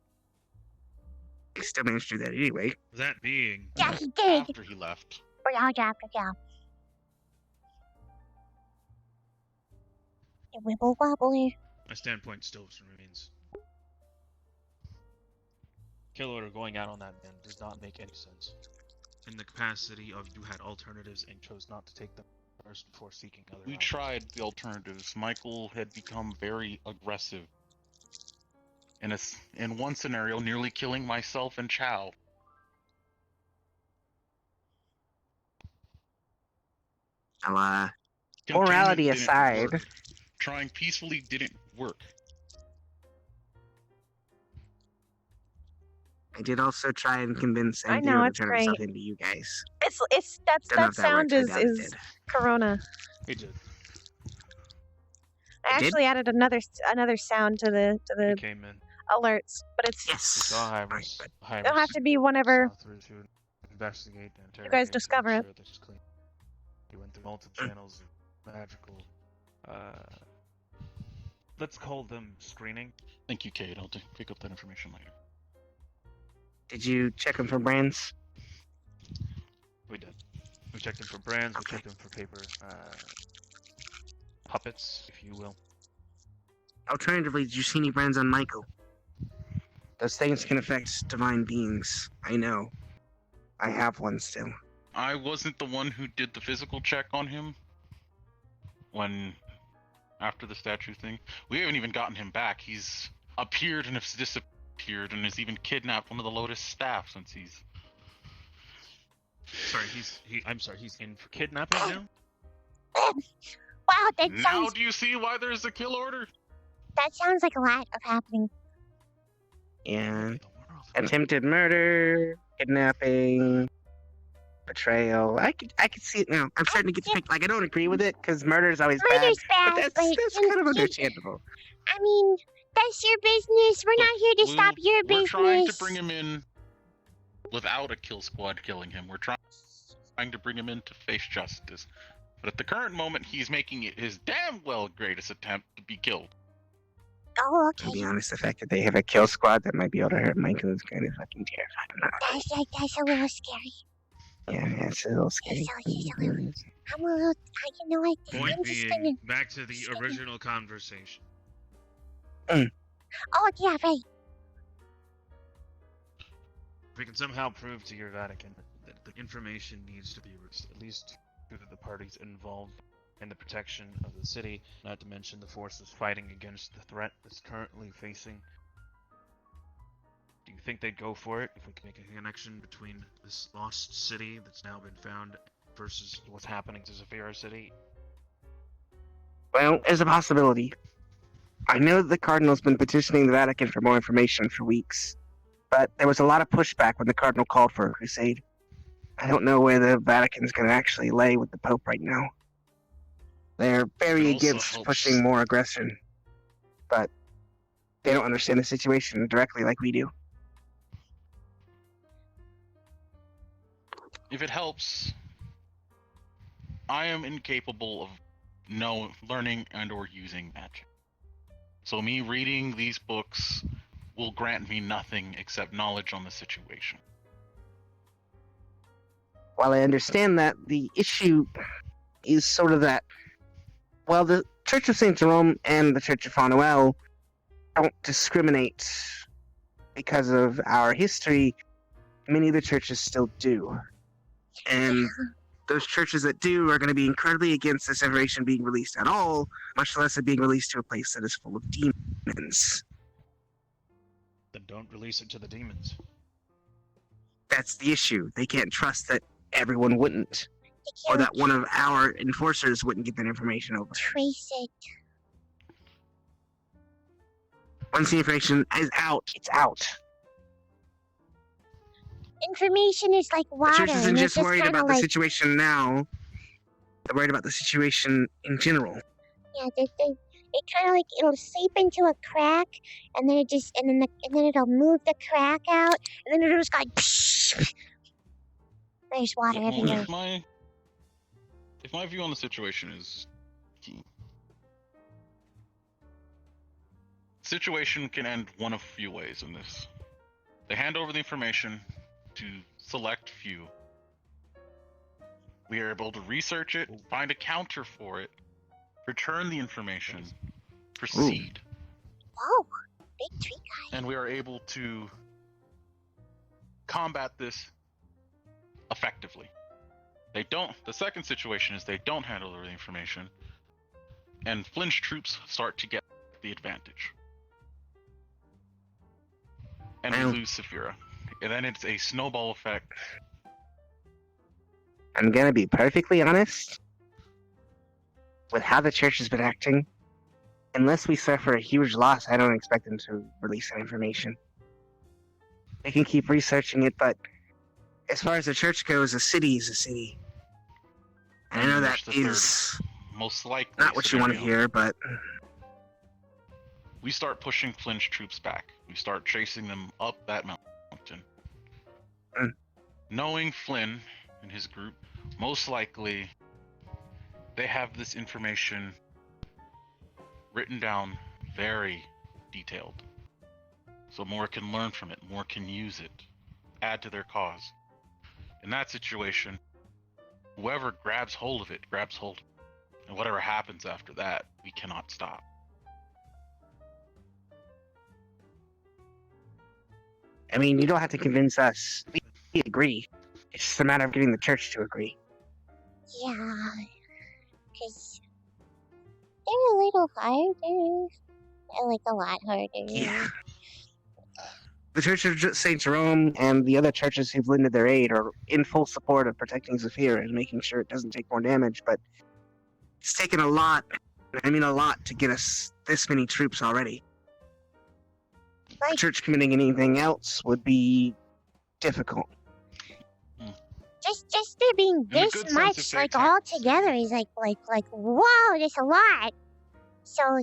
He still managed to do that anyway. that being, Yeah, he did. After he left. Yeah. The wibble wobbler. my standpoint still remains. kill order going out on that man does not make any sense. In the capacity of you had alternatives and chose not to take them first before seeking other We options. tried the alternatives. Michael had become very aggressive. In one scenario, nearly killing myself and Chow. Now, Containment morality didn't aside, work. Trying peacefully didn't work. I did also try and convince I MDO know, to it's turn great. himself into you guys. It's Don't know that if that worked. sound I is doubt it did. Corona. He did. I It did? actually added another sound to the He came in. alerts, but it's He saw Hybris. it'll have to be whenever Saw through to investigate and you guys interrogate to discover make it. sure that it's clean. He went through multiple channels of magical, let's call them screening. Thank you, Kate. I'll pick up that information later. Did you check him for brands? We did. We checked him for brands, we checked him for paper, puppets, if you will. Alternatively, did you see any brands on Michael? Those things can affect divine beings. I know. I have one still. I wasn't the one who did the physical check on him. After the statue thing. We haven't even gotten him back. He's appeared and has disappeared and has even kidnapped one of the Lotus staff since he's... Sorry, he's in for kidnapping now? Wow, that Now sounds do you see why there's a kill order? like a lot of happening. Yeah. Attempted murder, kidnapping, betrayal. I could see it now. I'm starting to get the picture. Like, I don't agree with it because murder is always Murder's bad, but that's kind of understandable. I mean, that's your business. We're not here to stop your We're business. trying to bring him in without a kill squad killing him. We're trying to bring him in to face justice. But at the current moment, he's making it his damn well greatest attempt to be killed. Oh, okay. To be honest, the fact that they have a kill squad that might be able to hurt Michael is kind of fucking terrifying. That's a little scary. Yeah, it's a little scary. I'm a little, you know what? Point I'm just being, gonna. back to the original conversation. Oh, yeah, right. If we can somehow prove to your Vatican that the information needs to be released, at least to the parties involved in the protection of the city, not to mention the forces fighting against the threat that's currently facing. Do you think they'd go for it if we can make a connection between this lost city that's now been found versus what's happening to Zafira City? Well, there's a possibility. I know that the Cardinal's been petitioning the Vatican for more information for weeks, but there was a lot of pushback when the Cardinal called for a crusade. I don't know where the Vatican's going to actually lay with the Pope right now. They're very It also against helps. pushing more aggression, but they don't understand the situation directly like we do. If it helps, I am incapable of learning and or using magic. So me reading these books will grant me nothing except knowledge on the situation. While I understand that, the issue is sort of that, well, the Church of St. Jerome and the Church of Fanuel don't discriminate because of our history. Many of the churches still do. And those churches that do are going to be incredibly against this information being released at all, much less it being released to a place that is full of demons. Then don't release it to the demons. That's the issue. They can't trust that everyone wouldn't, or that one of our enforcers wouldn't get that information over. Trace it. Once the information is out, it's out. Information is like water. The church isn't and just it's worried kinda about the like, situation now. They're worried about the situation in general. Yeah, it kind of like it'll seep into a crack, and then and then it'll move the crack out, and then it'll just go like, psh. There's water Well, everywhere. if my view on the situation is key. Situation can end one of a few ways in this. They hand over the information to select few. We are able to research it, find a counter for it, return the information, proceed. Whoa, big tree guy. And we are able to combat this effectively. They don't. The second situation is they don't handle the information, and Flynn's troops start to get the advantage, and we lose Saphira, and then it's a snowball effect. I'm gonna be perfectly honest with how the church has been acting. Unless we suffer a huge loss, I don't expect them to release that information. They can keep researching it, but as far as the church goes, a city is a city. And I know that is most likely not what you want to hear, but we start pushing Flynn's troops back. We start chasing them up that mountain. Knowing Flynn and his group, most likely they have this information written down very detailed. So more can learn from it, more can use it, add to their cause. In that situation, whoever grabs hold of it, grabs hold. And whatever happens after that, we cannot stop. I mean, you don't have to convince us. We agree. It's just a matter of getting the church to agree. Yeah, because they're a little harder. They're like a lot harder. Yeah. The Church of St. Jerome and the other churches who've lended their aid are in full support of protecting Zafira and making sure it doesn't take more damage, but it's taken a lot, to get us this many troops already. The church committing anything else would be difficult. Just there being this much, like, all together is like, whoa, there's a lot. So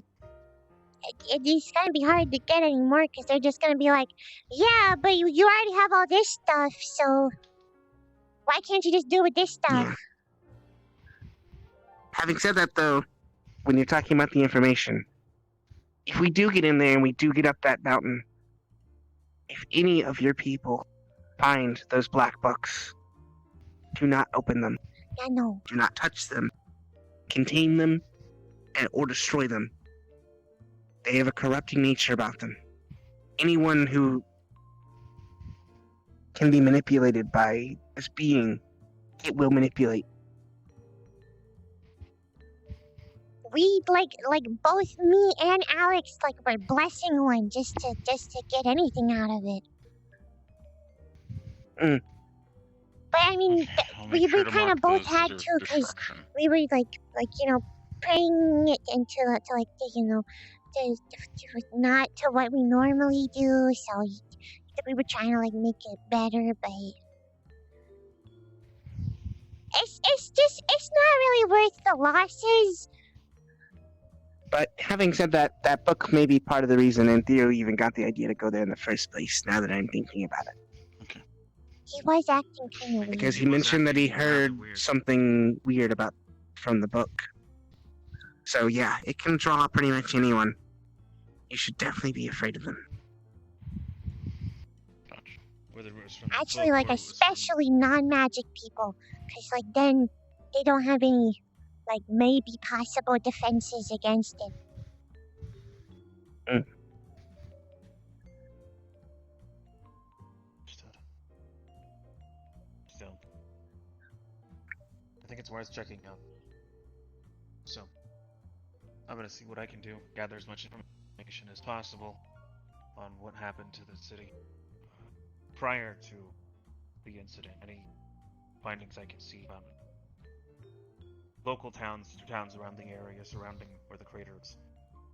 it's gonna be hard to get any more because they're just gonna be like, yeah, but you already have all this stuff, so why can't you just do with this stuff? Yeah. Having said that, though, when you're talking about the information, if we do get in there and we do get up that mountain, if any of your people find those black books, do not open them. Yeah, no. Do not touch them, contain them, or destroy them. They have a corrupting nature about them. Anyone who can be manipulated by this being, it will manipulate. We like both me and Alex were blessing one just to get anything out of it. But I mean, we kind of both had to because we were praying it into to not to what we normally do. So we were trying to make it better, but it's not really worth the losses. But having said that, that book may be part of the reason and Theo even got the idea to go there in the first place, now that I'm thinking about it. Okay. He was acting kind of weird. Because he mentioned that he heard something weird from the book. So yeah, it can draw pretty much anyone. You should definitely be afraid of them. Actually, especially non-magic people. Because, then they don't have any maybe possible defenses against it. Still, I think it's worth checking out. So, I'm gonna see what I can do, gather as much information as possible on what happened to the city prior to the incident. Any findings I can see about it. Local towns around the area surrounding where the crater is,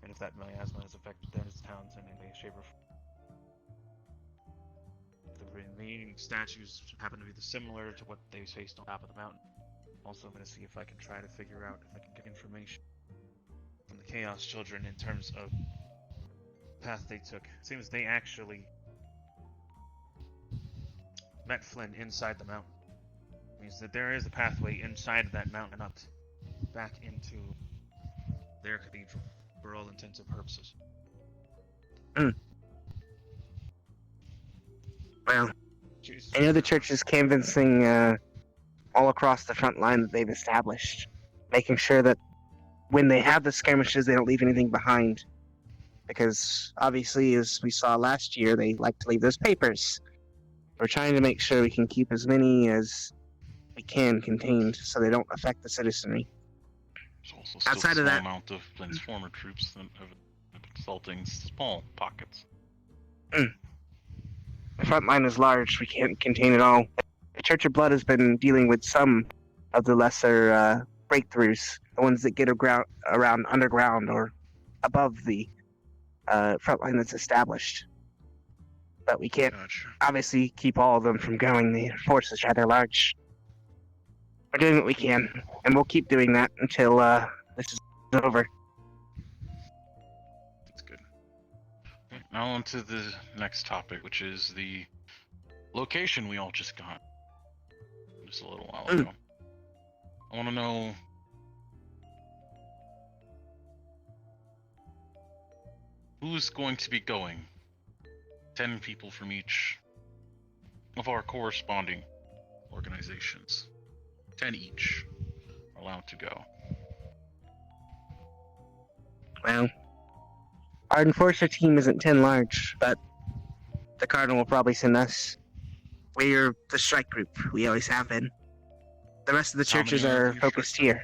and if that miasma has affected those towns in any way, shape, or form. The remaining statues happen to be similar to what they faced on top of the mountain. Also, I'm going to see if I can try to figure out if I can get information from the Chaos Children in terms of the path they took. It seems they actually met Flynn inside the mountain. It means that there is a pathway inside of that mountain up back into their cathedral for all intents and purposes. Well, I know the church is canvassing all across the front line that they've established, making sure that when they have the skirmishes, they don't leave anything behind. Because obviously, as we saw last year, they like to leave those papers. We're trying to make sure we can keep as many as we can contained so they don't affect the citizenry. There's also still Outside a of small that- amount of transformer troops that have been assaulting small pockets. The front line is large. We can't contain it all. The Church of Blood has been dealing with some of the lesser breakthroughs, the ones that get around underground or above the front line that's established. But we can't Gotcha. obviously keep all of them from going. The force is rather large. We're doing what we can, and we'll keep doing that until this is over. That's good. Okay, now on to the next topic, which is the location we all just got just a little while ago. I want to know who's going to be going. 10 people from each of our corresponding organizations. 10 each are allowed to go. Well, our enforcer team isn't 10 large, but the Cardinal will probably send us. We're the strike group. We always have been. The rest of the How churches many are are in your focused strike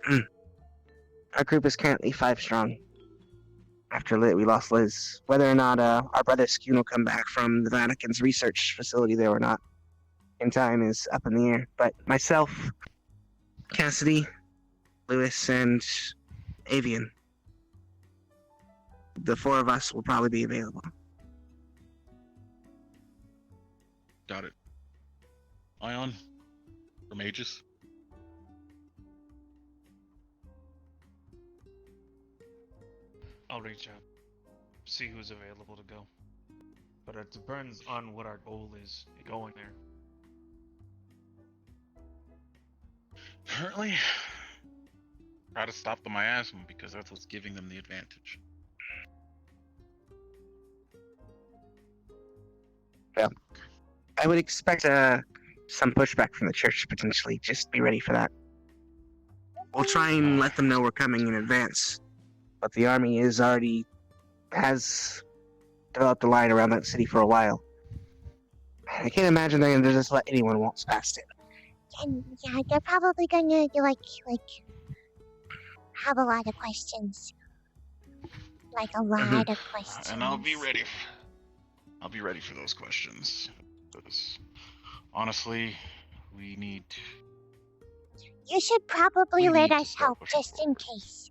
here. Our group is currently 5 strong. After we lost Liz. Whether or not our brother Skune will come back from the Vatican's research facility there or not in time is up in the air. But myself, Cassidy, Lewis, and Avian, the 4 of us will probably be available. Got it. Ion? For mages? I'll reach out, see who's available to go. But it depends on what our goal is going there. Currently, try to stop the miasma because that's what's giving them the advantage. Well, I would expect some pushback from the church potentially. Just be ready for that. We'll try and let them know we're coming in advance. But the army has developed a line around that city for a while. I can't imagine they're gonna just let anyone waltz past it. And yeah, they're probably gonna like have a lot of questions. Like a lot of questions. And I'll be ready. I'll be ready for those questions. Because honestly, we need. You should probably We let need to us start help pushing just in case.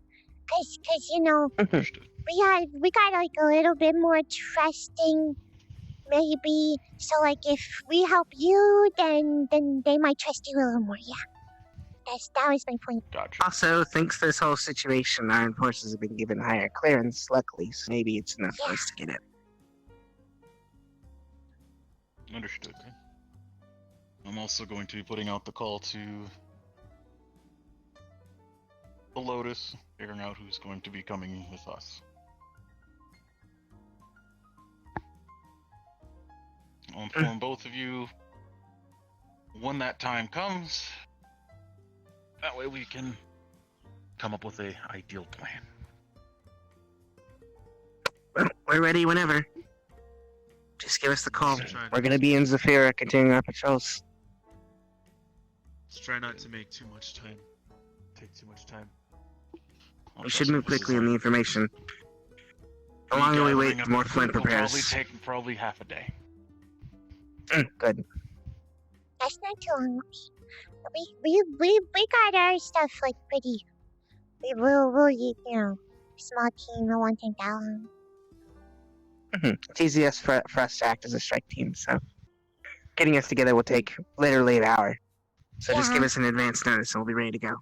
Cause you know, Understood. we got like a little bit more trusting, maybe. So like if we help you, then they might trust you a little more. Yeah, that was my point. Gotcha. Also, thanks to this whole situation, our enforcers have been given higher clearance, luckily, so maybe it's enough for us to get it. Understood. I'm also going to be putting out the call to the Lotus, figuring out who's going to be coming with us. I'll inform both of you when that time comes. That way we can come up with a ideal plan. Well, we're ready whenever. Just give us the call. Let's try We're gonna be in Zafira continuing our patrols. Let's try not to make too much time. Take too much time. I'll We trust should you, move Mrs. quickly on the information. The The longer we wait, gathering the of more the Flint group will prepares. probably half a day. Good. That's not too long. We got our stuff like pretty. We'll you know, small team. I won't take that long. It's easiest for us to act as a strike team, so getting us together will take literally an hour. So just give us an advance notice and we'll be ready to go.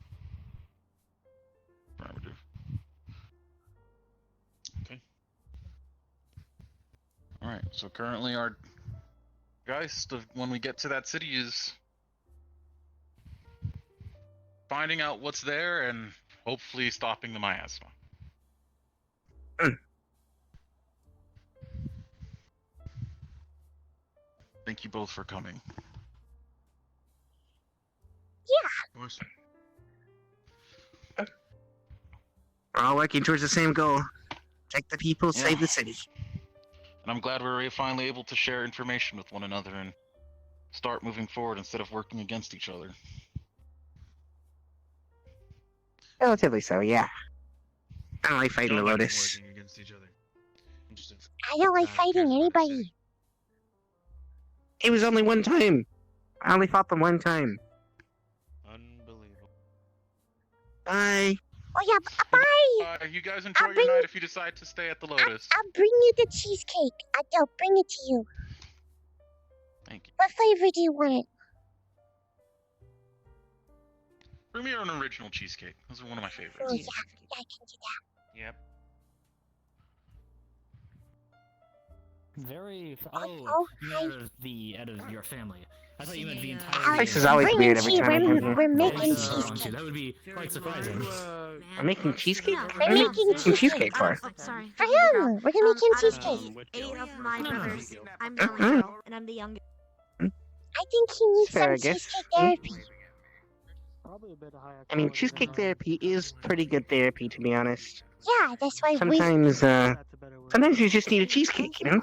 Affirmative. Okay. Alright, so currently our geist of when we get to that city is finding out what's there and hopefully stopping the miasma. Thank you both for coming. Of course. We're all working towards the same goal. Protect the people, save the city. And I'm glad we were finally able to share information with one another and start moving forward instead of working against each other. Relatively so, yeah. I don't like fighting the Don't like Lotus. working against each other. Interesting. I don't like fighting anybody. It was only one time. I only fought them one time. Unbelievable. Bye. Oh yeah, bye. You guys enjoy your night if you decide to stay at the Lotus. I'll bring you the cheesecake. I'll bring it to you. Thank you. What flavor do you want? Bring me an original cheesecake. Those are one of my favorites. Oh yeah, I can do that. Yep. Very. Oh, Out of your family. I thought you meant the entire. This is always weird every time I come here. We're making cheesecake. cheesecake. That would be quite surprising. I'm making cheesecake? We're making cheesecake for? Sorry. For him. We're gonna make him cheesecake. 8 of my brothers. I'm the only girl, and I'm the youngest. I think he needs Fair, I some guess. cheesecake therapy. I mean, cheesecake therapy is pretty good therapy, to be honest. Yeah, that's why Sometimes you just need a cheesecake, you know?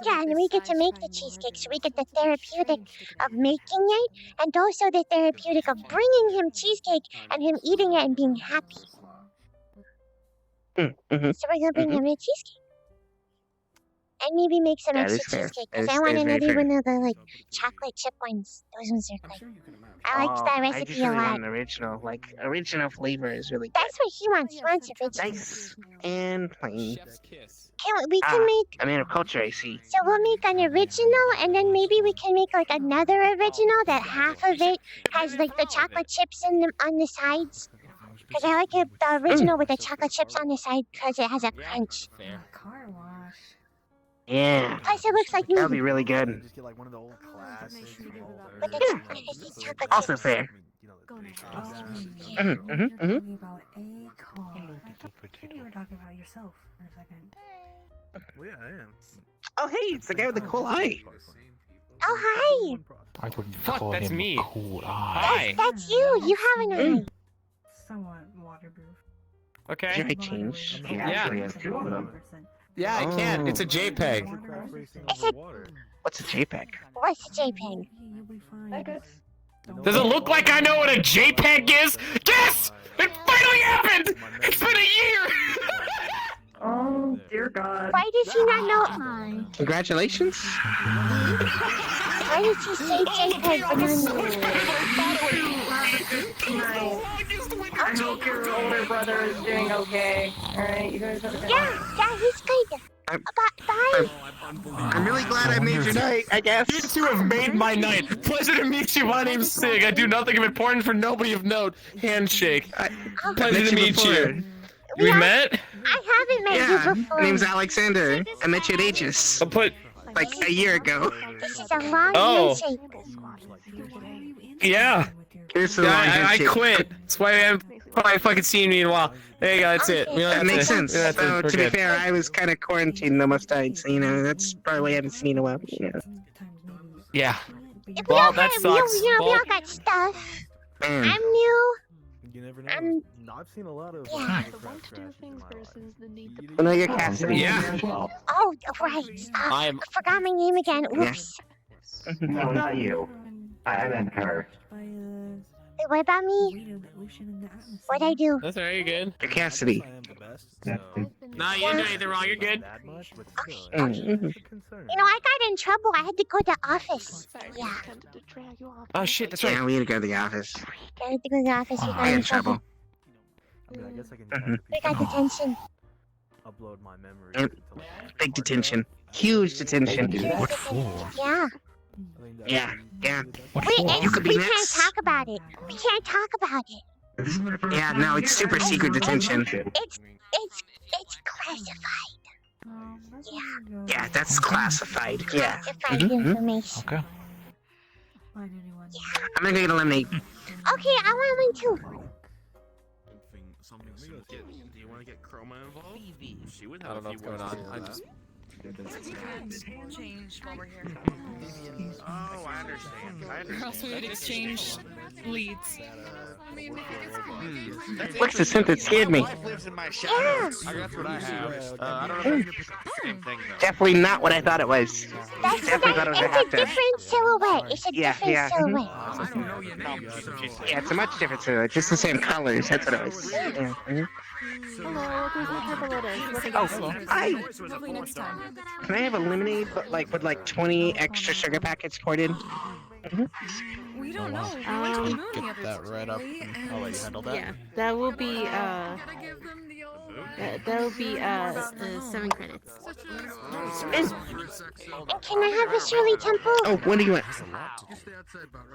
Yeah, and we get to make the cheesecake, so we get the therapeutic of making it, and also the therapeutic of bringing him cheesecake and him eating it and being happy. So we're gonna bring him a cheesecake. And maybe make some That extra is fair. cheesecake, That because is- I want that is very another fair. one of the, chocolate chip ones. Those ones are good. I liked that I recipe just a really lot. want an original. Original flavor is really good. That's what he wants. He wants original. Nice and plain. We can make... A man of culture, I see. So we'll make an original, and then maybe we can make another original that half of it has the chocolate chips on the sides. Because I like the original with the chocolate chips on the side because it has a crunch. Car wash. Yeah. Plus it looks like me. That'll be really good. Just get one of the old classics. With the chocolate Also chips. fair. Talking about a car. I thought you were talking about yourself for a second. Well, yeah, I am. Oh, hey, it's the guy with the cool eye. Oh, hi. I wouldn't Fuck, call that's him me. a cool eye. That's you. You have an eye. Somewhat waterproof. Okay. Can I change? Yeah. Yeah, I can. It's a JPEG. What's a JPEG? What's a JPEG? You'll be fine. Does it look like I know what a JPEG is? Yes! It finally happened! It's been a year! Oh, dear God. Why does he not know? Congratulations. Why does he say JPEG but I hope your older brother is doing okay. Alright, you guys have a good Yeah, he's good. Bye. I'm really glad I made your night, I guess. You two have made my night. Pleasure to meet you. My name's Sig. I do nothing of importance for nobody of note. Handshake. Pleasure to meet you. We met? I haven't met you before. My name's Alexander. I met you at Aegis. I'll put... Like a year ago. This is a long Oh. handshake. Yeah. Here's the Yeah, long I handshake. quit. That's why I haven't probably fucking seen me in a while. There you go, that's it. That makes sense. That's it. So, We're to be good. fair, I was kind of quarantined almost died, so, that's probably why I haven't seen you in a while. Yeah. We Well, all that got, sucks. we all Well- got stuff. Man. I'm new. You never know. I'm... I've seen a lot of. Yeah. Well, no, you're Cassidy. Yeah. Oh, right. I forgot my name again. Oops. No, not you. I meant her. Wait, what about me? What'd I do? That's alright, you're good. You're Cassidy. Nah, you didn't do anything wrong, you're good. You know, I got in trouble. I had to go to the office. Yeah. Oh shit, that's Yeah, right. we had to go to the office. I had to go to the office. We I got had in trouble. I guess I can We got detention. upload my memories. And big detention. Huge detention. What for? Yeah. Yeah, yeah. We could be can't next. talk about it. We can't talk about it. Yeah, no, it's super secret detention. It's classified. Yeah. Yeah, that's classified. Yeah. Classified Mhm, mhm. information. Okay. I'm gonna get a lemonade. Okay, I want one too. Do you want to get Chroma involved? She would I have don't know a few what's going words on. to I say just. Change while we're here. Oh, I understand. Or else we would exchange leads. What's the scent that scared me? Lives in my Yeah. shadow. That's what I have. I don't know if it's the same thing though. Definitely not what I thought it was. That's Definitely thought it was a it's a half death. different silhouette. It's a Yeah, different yeah. silhouette. Yeah, it's a much different silhouette. Just the same colors. That's what it was. Yeah. Mhm. Hello, welcome to the Purple Lotus. Oh, hi. Hopefully next time. Can I have a lemonade, but like with like 20 extra sugar packets poured in? We don't know. We went to the moon the other that right up. day, and I'll let you handle that. Yeah, that will be gotta give them the old. that will be 7 credits. And can I have a Shirley Temple? Oh, what do you want?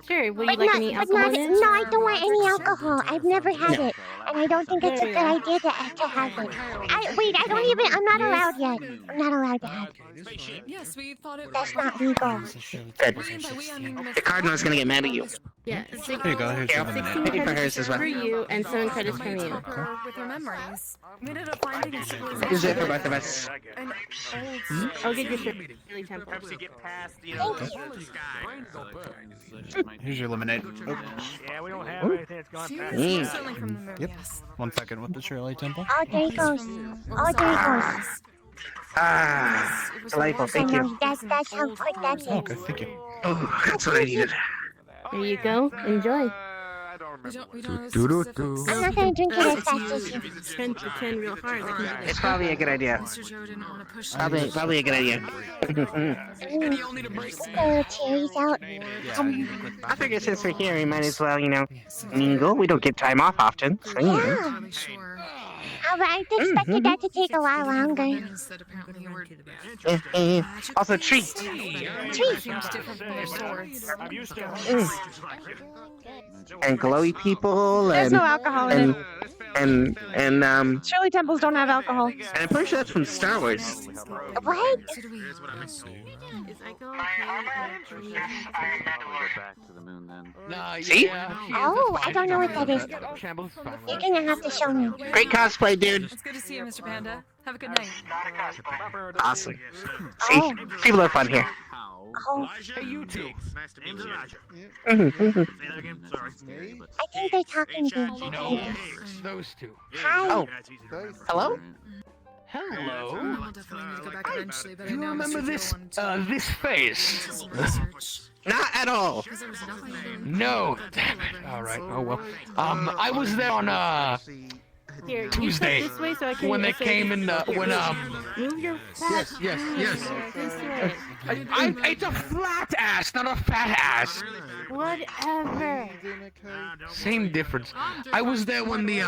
Sure. Will you But like not, any but alcohol not, in no, it? I don't want any alcohol. I've never had No. it, and I don't think it's a good idea to have it. I don't even. I'm not allowed yet. I'm not allowed to have it. Yes, we thought it. That's not legal. Good. We I mean, The cardinal's gonna get mad at you. Yeah. Here you go. Here's Here, the lemonade. 16 Pay for hers credits as well. for you and 7 credits from you. with our memories. We ended up finding a civilization. Here's it for both of us. An I'll get you Shirley Temple. Here's your lemonade. Oh. Yeah, we don't have anything that's gone past. Mm. certainly from the moon. Yep. Yes. 1 second with the Shirley Temple. Oh, there it goes. Oh, there it goes. Ah, delightful. Thank I you. know, that's how quick that is. Okay, thank you. Oh, that's what I needed. There you go. Enjoy. We don't know Do-do-do. I'm not gonna drink it as fast as you. 10 to 10 real hard. I can do It's probably a good idea. Mr. Joe didn't want to push Probably a good idea. The cherries out. I figure since we're here, we might as well, mingle. We don't get time off often. So, Yeah. really sure. Oh, but I expected that to take a lot longer. Instead, apparently you were Also, treat. Treat. seems different from their swords. And glowy people. There's And, no alcohol in it. and Shirley Temples don't have alcohol. and I'm pretty sure that's from Star Wars. What? So do we. Is alcohol See? Oh, I don't know what that is. You're gonna have to show me. Great cosplay, dude. It's good to see you, Mr. Panda. Have a good night. Awesome. See, people are fun here. Oh, Hey, you two. Nice to meet you. I think they're talking to me. Those two. Hi. Oh, hello? Hello. We'll definitely need to go back eventually, but Do I you know remember Mr. this, Joe wanted to this face? do some research. Not at all. Because there was nothing. No. Damn it. All right. Oh well. I was there on Here, you Tuesday sit this way so I can when they so came you in. When move your fat. Yes. This way. It's a flat ass, not a fat ass. Whatever. Same difference. I was there when the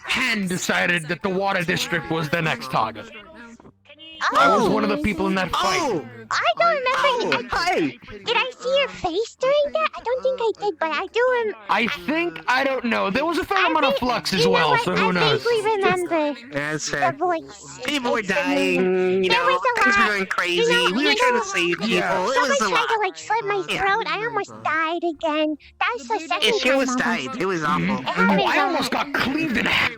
hand decided that the water district was the next target. I was one of the people in that fight. Oh, I don't remember. hi. Did I see your face during that? I don't think I did, but I do remember. I don't know. There was a fair amount of flux as You know well, what? so who I knows? vaguely remember That's the fair. voice. People were It's the dying, There was a things were lot. going crazy. We were you trying know, to save people. Yeah. It Someone was a tried lot. to slit my throat. I almost died again. That was the second It time. almost almost. died. It was awful. It happened I a almost lot. got cleaved in half.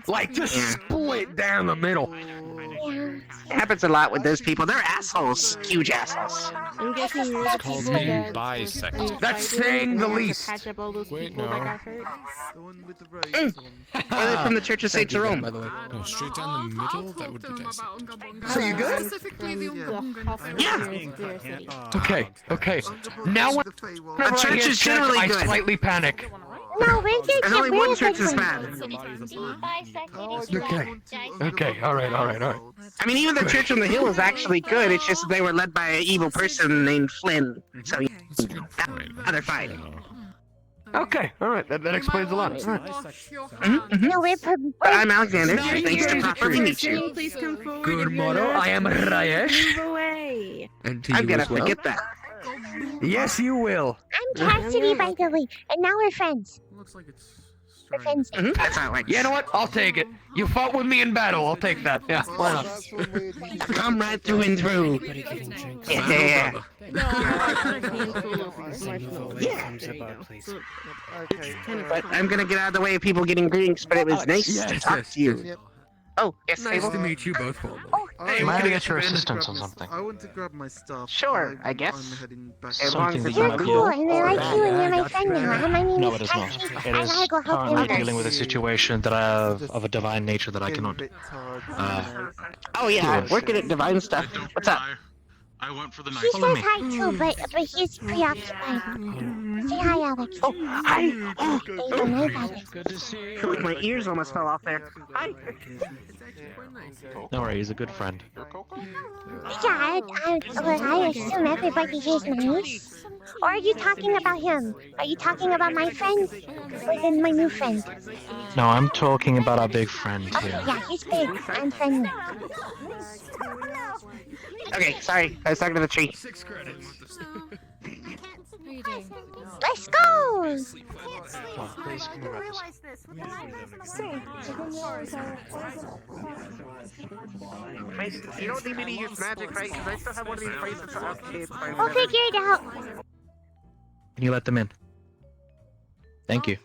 Like just Yeah. split down the middle. Yeah. It happens a lot with those people. They're assholes. Huge assholes. I'm guessing you're the called people being that bisexual. that That's fighted saying and the had to least. Patch up all those Wait, people no. that got hurt. They're from the Church of St. Jerome. By the way, no, straight down the middle. That would be nice. So you good? Specifically the Okay. Now whenever I church hear is church, generally I good. slightly panic. No, we're good. There's only We're one a church good that's one. bad. Okay. All right. I mean, even the church on the hill is actually good. It's just they were led by an evil person named Flynn. So, now they're fine. Okay. All right. That explains a lot. All right. No, we're But I'm Alexander. Now Thanks to here's the properly meet Can you you. please come forward? Good if you're morrow. not? I am Rayesh. Move away. And to I'm you gonna as well. forget that. Yes, you will. I'm Cassidy, by the way, and now we're friends. Looks like it's We're friends. That's how it works. You know what? I'll take it. You fought with me in battle. I'll take that. Yeah. Why not? Come right through and through. Yeah. But I'm gonna get out of the way of people getting drinks, but it was nice to talk to you. Oh, yes, Nice Fable? to meet you both. Oh, Might I get your assistance on something? I want to grab my stuff. Sure, I guess. I'm heading back. As long as Something that it's you You're might be cool, able. and I like you, and you're my friend now. My name No, is it is not. Cassidy. It I is gotta go help currently them. dealing with a situation that I have of a divine nature that I cannot. Oh yeah, Yes. working at divine stuff. What's up? I went for the night. He says hi too, but he's preoccupied. Say hi, Alex. Oh, hi. Oh, There you go, nice, Alex. Good to see I feel like my ears almost fell off there. Hi. Don't worry, he's a good friend. Yeah, I assume everybody here's nice. Or are you talking about him? Are you talking about my friend? Or then my new friend? No, I'm talking about our big friend Okay, here. yeah, he's big. I'm friendly. Okay, sorry. I was talking to the tree. 6 credits. What are you doing? Let's go! Oh, please, can we wrap this? You don't need me to use magic, right? Because I still have one of these bracelets. Okay, it's fine. We'll figure it out. Can you let them in? Thank you.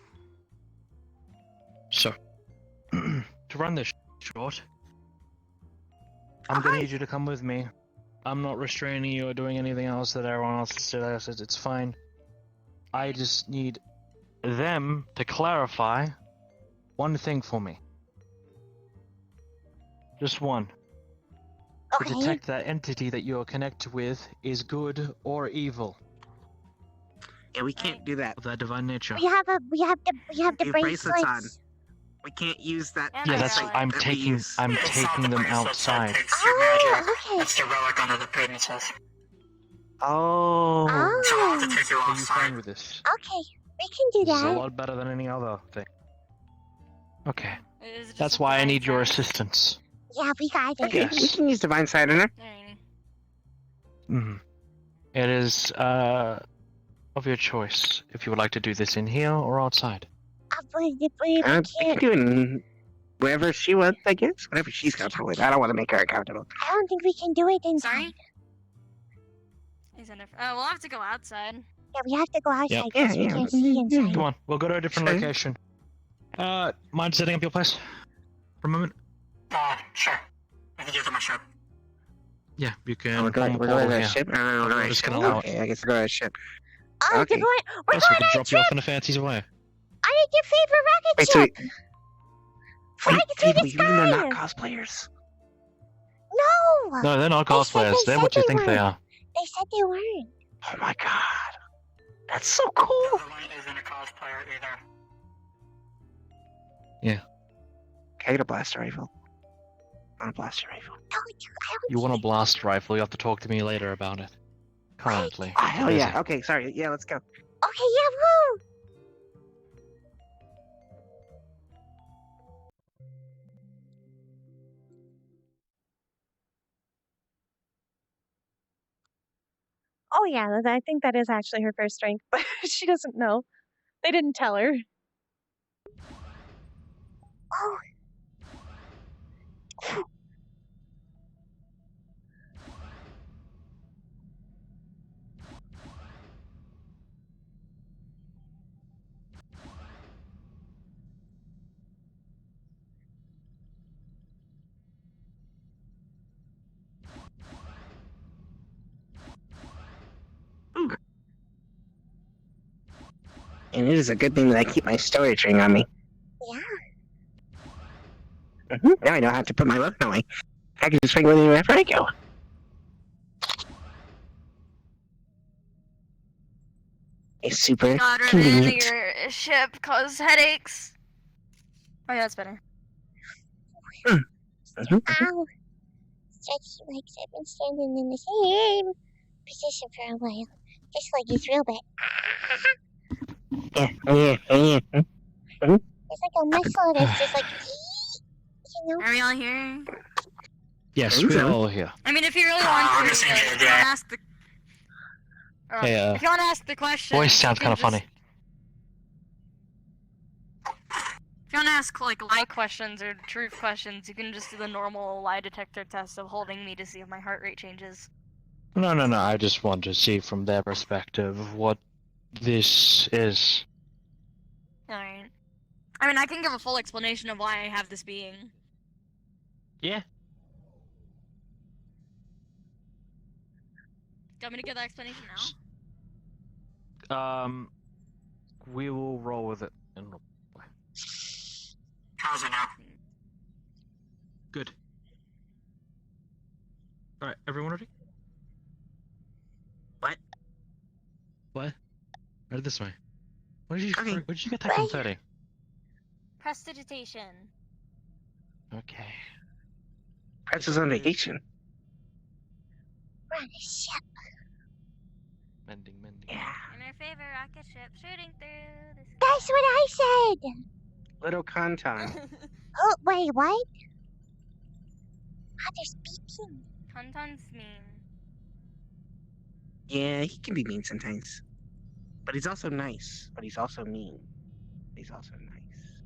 So, to run this short, I'm gonna need you to come with me. I'm not restraining you or doing anything else that everyone else says. It's fine. I just need them to clarify one thing for me. Just one. To Okay. detect that entity that you're connected with is good or evil. Yeah, we can't do that. Of that divine nature. We have the bracelets on. bracelets. We can't use that. Yeah, that's. I'm that we taking. use. I'm taking them outside. Oh, okay. That's the relic under the princess. Oh. So I'll have to Oh, take you Are you outside. fine with this? okay. We can do This is a that. lot better than any other thing. Okay. Is it just That's a why I blind need your track? assistance. Yeah, we got it. Okay, we Yes. can use divine sight in her. Alrighty. Mm. It is of your choice if you would like to do this in here or outside. We We can can't. do it in wherever she wants, I guess. Whatever she's comfortable with. I don't want to make her uncomfortable. I don't think we can do it inside. Sorry? He's under. Oh, we'll have to go outside. Yeah, we have to go outside Yep. because we Yeah, can't see inside. Come on, we'll go to a different Sure. location. Mind setting up your place for a moment? Sure. I can give them a ship. Yeah, you can. Oh, we're going, form a we're going portal to here. a ship? We're going to a just ship. gonna allow it. Okay, I guess we're going to a ship. Oh, Okay. we're Yes, we going can on a drop you trip off in a fancy's away. on your favorite rocket Wait, so ship. Flying through Fable, the you mean they're not sky. cosplayers? No. No, they're not They said cosplayers. they They're what said you they think they weren't. are. They said they weren't. Oh my god. That's so cool. The other one isn't a cosplayer either. Okay, I got a blaster rifle. I want a blaster rifle. No, dude, I don't You want a blast rifle? You have to talk to me later about it. Currently. Oh, hell Busy. yeah. Okay, sorry. Yeah, let's go. Okay, yeah, woo. Oh yeah, I think that is actually her first strength, but she doesn't know. They didn't tell her. Oh. And it is a good thing that I keep my storage ring on me. Yeah. Now I know how to put my weapon away. I can just swing with it wherever I go. It's super Not running convenient. into your ship cause headaches. Oh yeah, that's better. Ow. Stretchy legs. I've been standing in the same position for a while. Just like he's real bad. Yeah. It's like a muscle that's just like, you know? Are we all here? Yes, we're all here. I mean, if you really want to, if you want to ask the. Hey, if you want to ask the question. Voice sounds you can kind of funny. If you want to ask like lie questions or truth questions, you can just do the normal lie detector test of holding me to see if my heart rate changes. No. I just want to see from their perspective what this is. Alright. I mean, I can give a full explanation of why I have this being. Yeah. you want me to give that explanation now? We will roll with it. How's it now? Good. Alright, everyone ready? What? What? Right this way. Where did you get that Right. confetti? Prestidigitation. Okay. Press is on vacation. We're on a ship. Mending. Yeah. In our favorite rocket ship shooting through the That's what I said. Little Conton. Oh, wait, what? Oh, there's beeping. Tonton's mean. Yeah, he can be mean sometimes. But he's also nice. But he's also mean. He's also nice.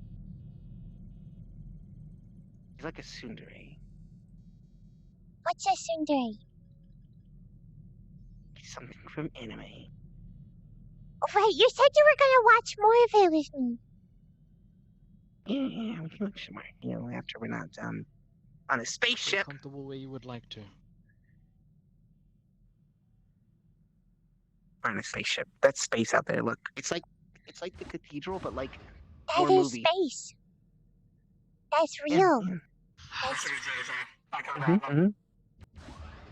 He's like a tsundere. What's a tsundere? He's something from anime. Oh, right, you said you were gonna watch more of it with me. Yeah, we can look some more. You know, after we're not on a spaceship. Comfortable where you would like to. We're on a spaceship. That's space out there. Look, it's like the cathedral, but like That more is movie. space. That's Yeah, real. yeah. That's, Mhm.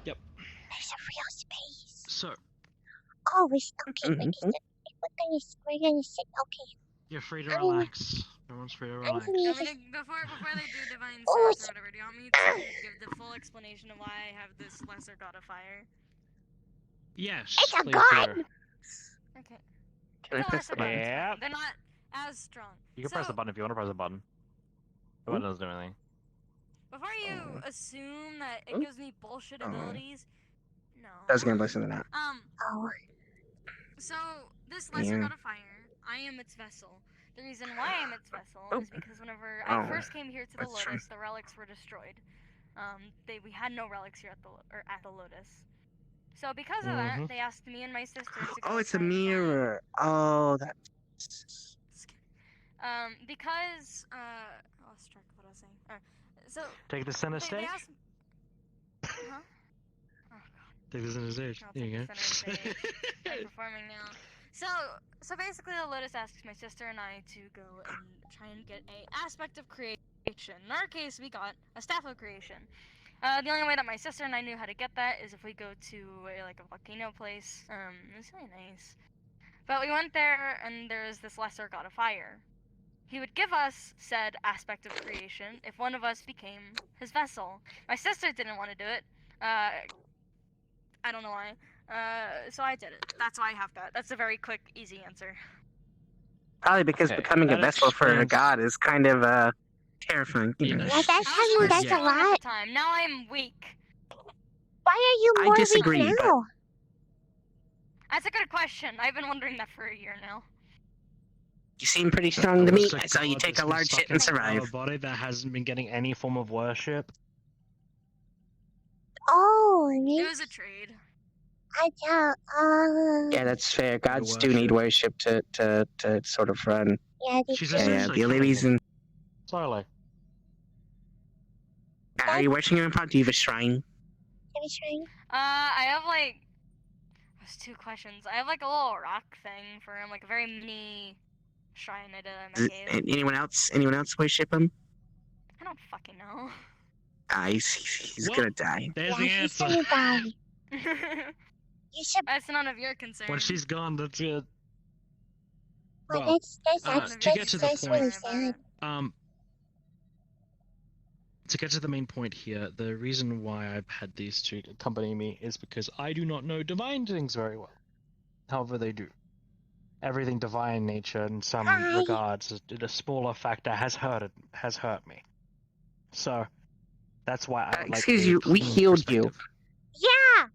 there's a real space. So, Oh, okay. Mhm. We're gonna sit. Okay. you're free to I mean- relax. Everyone's free to I'm relax. gonna use Before they do divine Oh, source or whatever, do you want me to give the full explanation of why I have this lesser god of fire? Yes, It's a please god! do. Okay. Can I It's a press the lesser god. button? Yeah. They're not as strong. You can press the So, button if you want to press the button. The button doesn't do anything. Before you assume that it Oh. gives me bullshit Oh. abilities, no. I was gonna listen to that. Oh. So this lesser Yeah. god of fire, I am its vessel. The reason why I'm its vessel Oh. is because whenever Oh, I first came here to the that's true. Lotus, the relics were destroyed. We had no relics here at the Lotus. So because of that, they asked me and my sister to go Oh, it's a try and find- mirror. Oh, that. Because I lost track of what I was saying. So Take the center they stage. asked. Huh? Oh god. Take the center stage. I'll There you take go. the center stage. I'm performing now. So basically, the Lotus asks my sister and I to go and try and get a aspect of creation. In our case, we got a staff of creation. The only way that my sister and I knew how to get that is if we go to a volcano place. It's really nice. But we went there, and there's this lesser god of fire. He would give us said aspect of creation if one of us became his vessel. My sister didn't want to do it. I don't know why. So I did it. That's why I have that. That's a very quick, easy answer. Probably because Okay, becoming a that vessel for a explains- god is kind of terrifying. You know? Yeah, that's I was how more that's a strong at lot. the time. Now I'm weak. Why are you I more disagree, weak but- now? That's a good question. I've been wondering that for a year now. You seem pretty strong to me. What's I saw you god take that's a been large stuck hit and in our survive. body that hasn't been getting any form of worship. Oh, It was a trade. I tell. Yeah, that's fair. Gods do need worship to sort of run. Yeah, they She's do. Yeah, essentially the ladies killing and. him. Slowly. Are you worshiping him upon? Do you have a shrine? Have you trying? I have there's two questions. I have a little rock thing for him, a very mini shrine I did in my cave. Anyone else? Anyone else worship him? I don't fucking know. He's Well, gonna die. There's Yeah, the he's answer. gonna die. You should. That's none of your concern. When she's gone, that's it. Well, Well, that's to get to the that's point- really sad. To get to the main point here, the reason why I've had these two accompany me is because I do not know divine things very well. However, they do. Everything divine in nature, in some Hi. regards, a smaller factor has hurt me. So that's why I like. Excuse a you, we clean healed you. perspective. Yeah,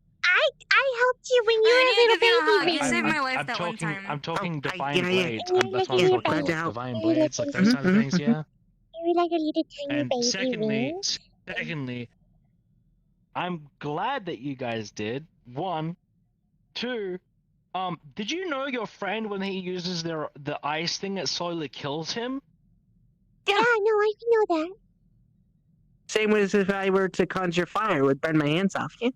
I helped you when you I were need to a give you a little hug. baby. You saved my life I'm that one talking, time. I'm talking Oh, divine yeah. blades. Yeah, That's what yeah, I'm yeah, talking yeah. about. Divine Yeah, blades, like yeah, those type of things, yeah. You were like a little tiny And baby. secondly, I'm glad that you guys did. One, two. Did you know your friend when he uses the ice thing that slowly kills him? Yeah, no, I know that. Same as if I were to conjure fire, it would burn my hands off. Yeah.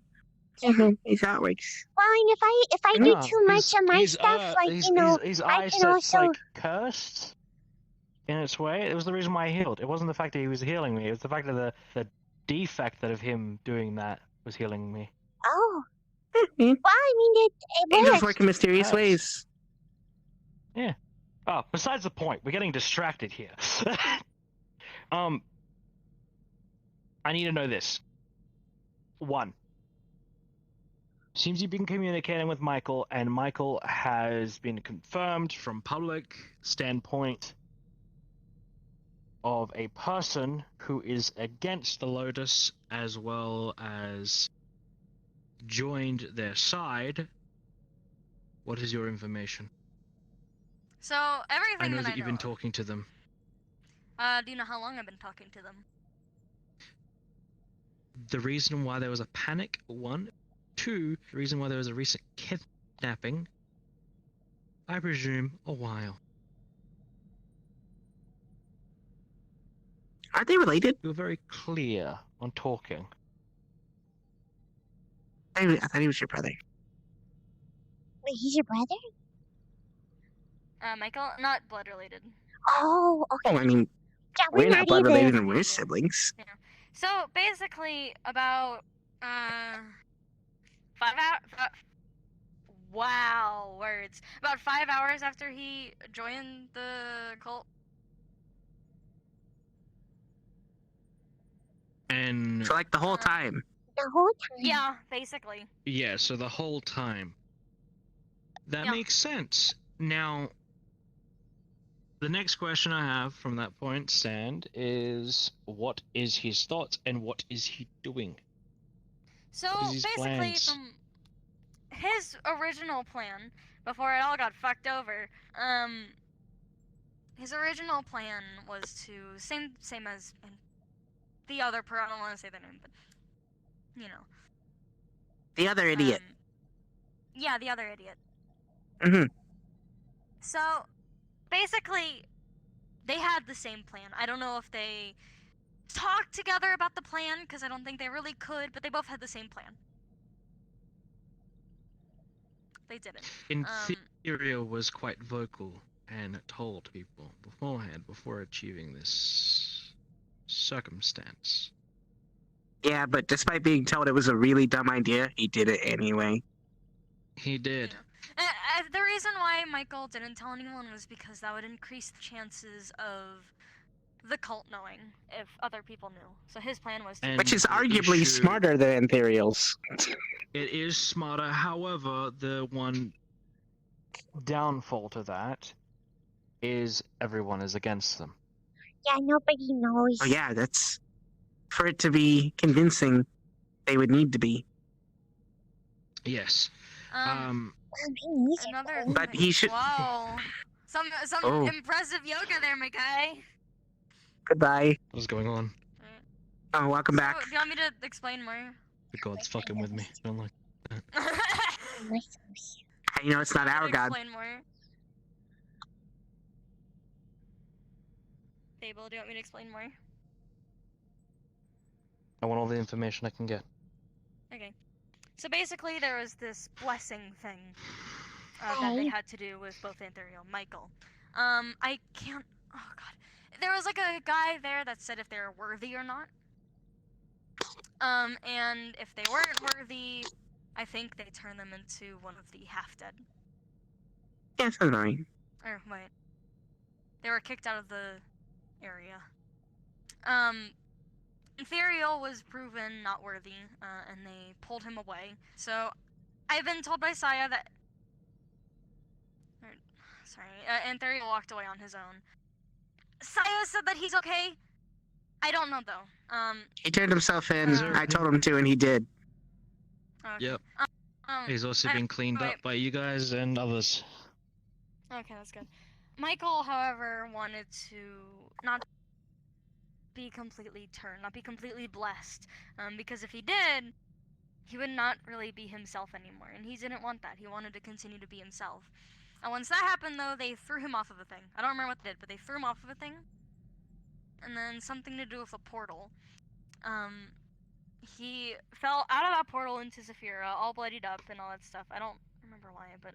It's how it works. Well, and if I do No, too much of my stuff, like his I can eyesight's also. like cursed in its way. It was the reason why I healed. It wasn't the fact that he was healing me. It was the fact that the defect that of him doing that was healing me. Oh. Well, I mean, it Angels works. work in mysterious Hurts. ways. Yeah. Oh, besides the point, we're getting distracted here. I need to know this. 1. Seems you've been communicating with Michael, and Michael has been confirmed from public standpoint of a person who is against the Lotus as well as joined their side. What is your information? So everything I know that that you've been talking to them. Do you know how long I've been talking to them? The reason why there was a panic, 1. 2, the reason why there was a recent kidnapping, I presume a while. Are they related? You were very clear on talking. I thought he was your brother. Wait, he's your brother? Michael, not blood related. Oh, okay. Oh, I mean, Yeah, we're not blood either. related and we're siblings. Yeah. So basically, about 5 hours. Wow, words. About 5 hours after he joined the cult. And So, like, the whole time. The whole time? Yeah, basically. yeah, so the whole time. That makes sense. Now, the next question I have from that point, Sand, is what is his thoughts and what is he doing? So What is his basically, plans? from his original plan, before it all got fucked over, his original plan was to same as the other I don't want to say their name, but you know. The other idiot. Yeah, the other idiot. Mm-hmm. So basically, they had the same plan. I don't know if they talked together about the plan because I don't think they really could, but they both had the same plan. They didn't. Ethereal was quite vocal and told people beforehand, before achieving this circumstance. Yeah, but despite being told it was a really dumb idea, he did it anyway. He did. The reason why Michael didn't tell anyone was because that would increase the chances of the cult knowing if other people knew. So his plan was to... Which is arguably smarter than Ethereal's. It is smarter, however, the one downfall to that is everyone is against them. Yeah, nobody knows. Oh yeah, that's... For it to be convincing, they would need to be. Yes. Another But thing- he should... Whoa. Some Oh. impressive yoga there, my guy. Goodbye. What's going on? Oh, welcome back. So, do you want me to explain more? The god's fucking with me. Don't like that. You know, it's not our god. Explain more. Fable, do you want me to explain more? I want all the information I can get. Okay. So basically, there was this blessing thing that they had to do with both Anthony and Michael. I can't. Oh god. There was like a guy there that said if they were worthy or not. And if they weren't worthy, I think they turned them into one of the half-dead. Yeah, sounds right. Or wait. They were kicked out of the area. Ethereal was proven not worthy, and they pulled him away. So, I've been told by Saya that... Ethereal walked away on his own. Saya said that he's okay. I don't know, though. He turned himself in. I told him to, and he did. Okay. Yep. He's also been cleaned up by you guys and others. Okay, that's good. Michael, however, wanted to not be completely turned, not be completely blessed, because if he did, he would not really be himself anymore, and he didn't want that. He wanted to continue to be himself. And once that happened, though, they threw him off of a thing. I don't remember what they did, but they threw him off of a thing, and then something to do with a portal. he fell out of that portal into Zafira, all bloodied up and all that stuff. I don't remember why, but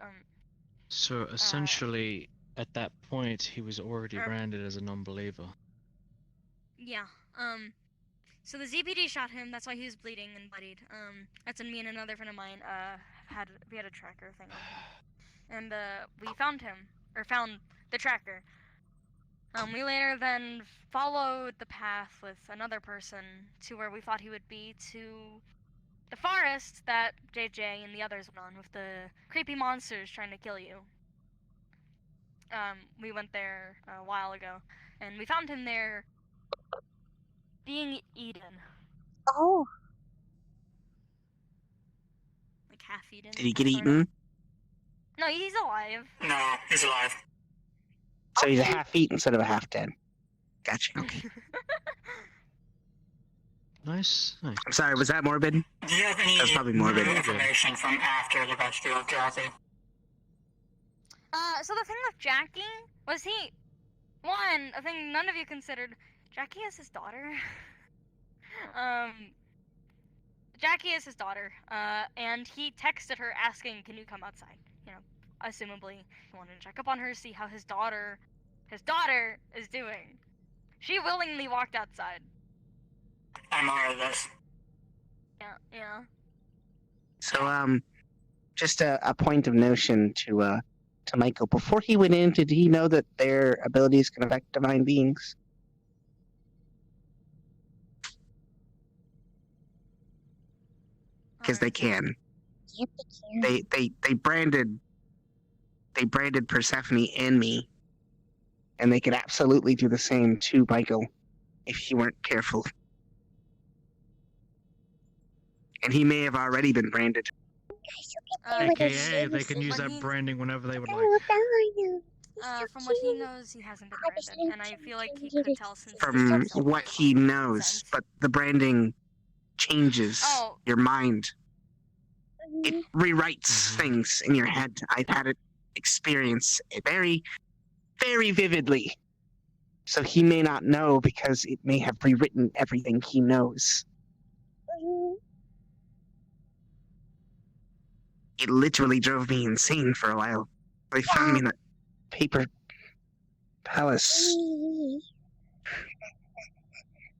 So essentially, at that point, he was already er- branded as a non-believer. yeah. So the ZPD shot him. That's why he was bleeding and bloodied. That's when me and another friend of mine had a tracker thing on him, and we found him or found the tracker. We later then followed the path with another person to where we thought he would be, to the forest that JJ and the others went on with the creepy monsters trying to kill you. We went there a while ago, and we found him there being eaten. Oh. Like half eaten. Did he get sorta. eaten? No, he's alive. No, he's alive. So he's a half eat instead of a half dead. Gotcha. Okay. Nice. I'm sorry, was that morbid? Do you have any That's probably morbid. information from after the rescue of Jackie? So the thing with Jackie was a thing none of you considered. Jackie is his daughter. Jackie is his daughter, and he texted her asking, "Can you come outside?" You know, assumably he wanted to check up on her, see how his daughter is doing. She willingly walked outside. I'm aware of this. Yeah. So, just a point of notion to Michael. Before he went in, did he know that their abilities can affect divine beings? Because they can. Yep, they can. They branded Persephone and me, and they could absolutely do the same to Michael if you weren't careful. And he may have already been branded. AKA, they can use that branding whenever they would like. From what he knows, he hasn't been branded, and I feel like he could tell since From what he knows, but the branding changes your mind. It rewrites things in your head. I've had it experience it very, very vividly. So he may not know because it may have rewritten everything he knows. It literally drove me insane for a while. They found me in that paper palace. We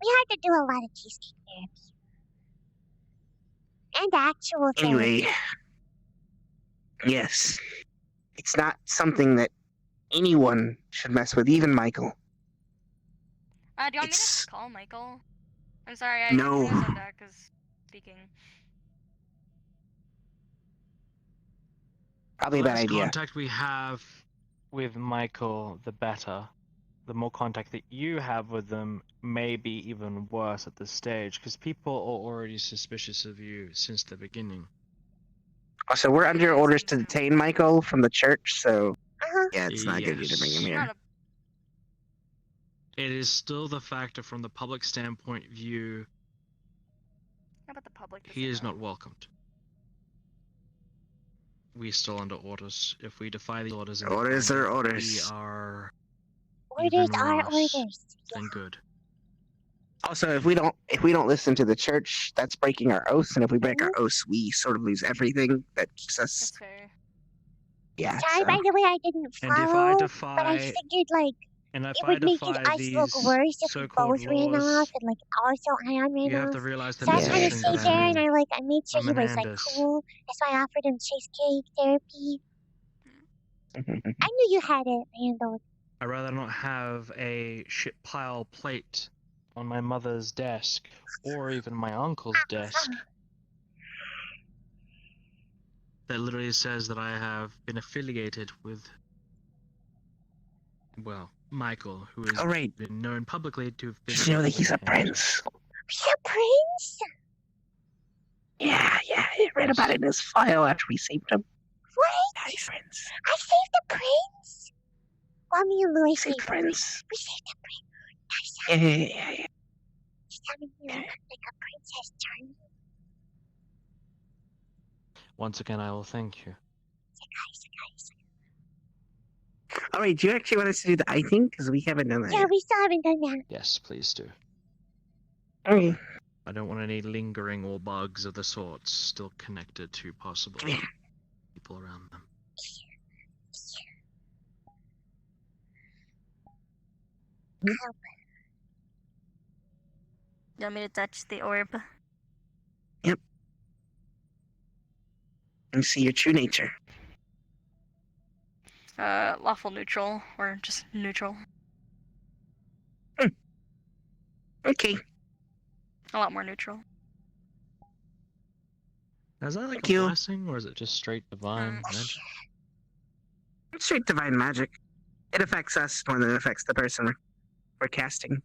had to do a lot of cheesecake therapy. And actual Anyway, therapy. yes. It's not something that anyone should mess with, even Michael. Do you want me to just call Michael? I'm sorry, I No. was on that because speaking. Probably a The bad less idea. contact we have with Michael, the better. The more contact that you have with them may be even worse at this stage, because people are already suspicious of you since the beginning. Also, we're under orders to detain Michael from the church, so yeah, it's not good to bring him Yes. here. It is still the factor from the public standpoint view. How about the public? He is not welcomed. We're still under orders. If we defy the orders, in the Orders are conduct, orders. We are Orders even are worse orders. than good. Also, if we don't listen to the church, that's breaking our oaths, and if we break our oaths, we sort of lose everything that keeps us. That's fair. Yeah. Sorry, so- by the way, I didn't And if I follow, defy, but I figured like and if it I would make defy us these look worse if we so-called both ran laws, off and like also Ion ran you have off. to realize the So I kind of position stayed that there I'm and in. I made sure I'm he an was like Andis. cool. That's why I offered him cheesecake therapy. I knew you had it handled. I'd rather not have a shit pile plate on my mother's desk, or even my uncle's desk, that literally says that I have been affiliated with, well, Michael, who has been known publicly to have been. Just know that he's a prince. He's a prince? Yeah, I read about it in his file after we saved him. What? Nice friends. I saved the prince? Well, me and Louis saved saved prince. We saved the prince. Yeah. He's telling me I look like a princess, Charlie. Once again, I will thank you. All right, do you actually want us to do the I think? Because we haven't done that Yeah, yet. we still haven't done that. Yes, please do. Okay. I don't want any lingering or bugs of the sorts still connected to possible people around them. You want me to touch the orb? Yep. And see your true nature. Lawful neutral, or just neutral. Okay. A lot more neutral. Is that like Thank a you. blessing, or is it just straight divine magic? It's straight divine magic. It affects us more than it affects the person we're casting.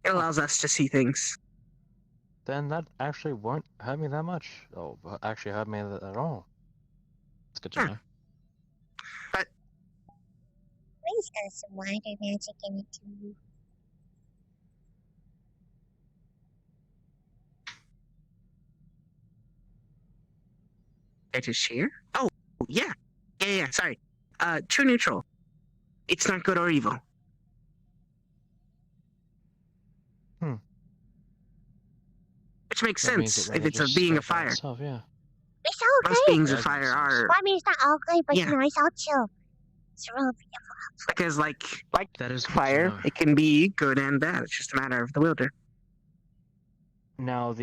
It allows us to see things. Then that actually won't hurt me that much. Oh, actually hurt me at all. It's good to know. But Ray's got some water magic in it too. it is share? Oh, yeah. Yeah, sorry. True neutral. It's not good or evil. Which makes That means sense it if really it's a just being stays of by fire. itself, yeah. It's all Most good. beings of fire are... Well, I mean, it's not all good, but Yeah. you know, it's all chill. It's real beautiful. Because, like that is fire, it can be good and bad. It's just a matter of the wielder. Now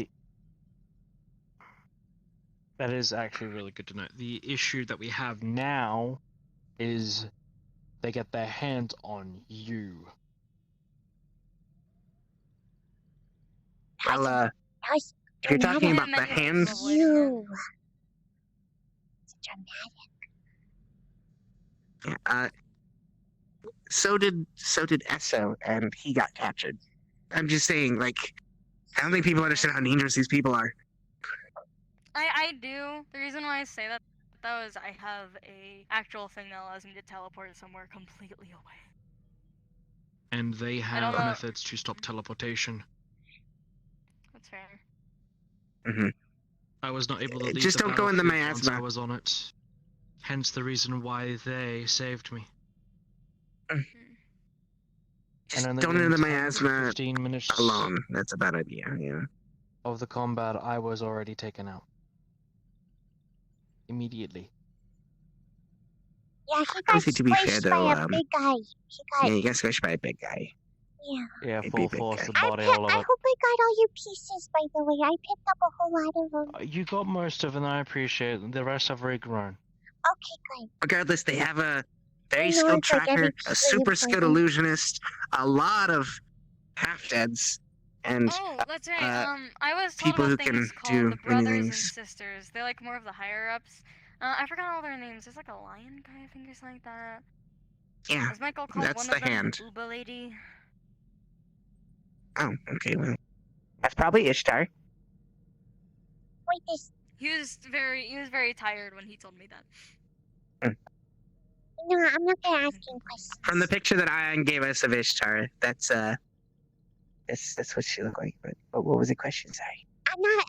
that is actually really good to know. The issue that we have now is they get their hands on you. Well, if you're talking about the hands... You. It's dramatic. Yeah, so did Esso, and he got captured. I'm just saying, like, I don't think people understand how dangerous these people are. I do. The reason why I say that though is I have a actual thing that allows me to teleport somewhere completely away. And they I don't have know. methods to stop teleportation. That's fair. Mm-hmm. I was not able to leave Just the don't go in the battlefield once I miasma. was on it. Hence the reason why they saved me. Just only don't within enter the 10 to miasma 15 minutes alone. That's a bad idea, yeah. of the combat, I was already taken out. Immediately. Yeah, he got Honestly, to be fair, squished though, by a big guy. He got... yeah, you got squished by a big guy. Yeah. Yeah, It'd be full a big force, guy. the body, all of I it. hope I got all your pieces, by the way. I picked up a whole lot of them. You got most of them, I appreciate it. The rest have regrown. Okay, good. Regardless, they have a very I know skilled it's like tracker, every a piece super is skilled important. illusionist, a lot of half-deads, and Oh, that's right. I was told people about who things can called do the many brothers and things. sisters. They're like more of the higher ups. I forgot all their names. There's like a lion guy, I think, or something like that. Yeah, Was Michael called that's one the of them hand. Uba Lady? Oh, okay, well, that's probably Ishtar. Wait, this... He was very tired when he told me that. No, I'm not gonna ask him questions. From the picture that Ion gave us of Ishtar, that's what she looked like. But what was the question? Sorry. I'm not...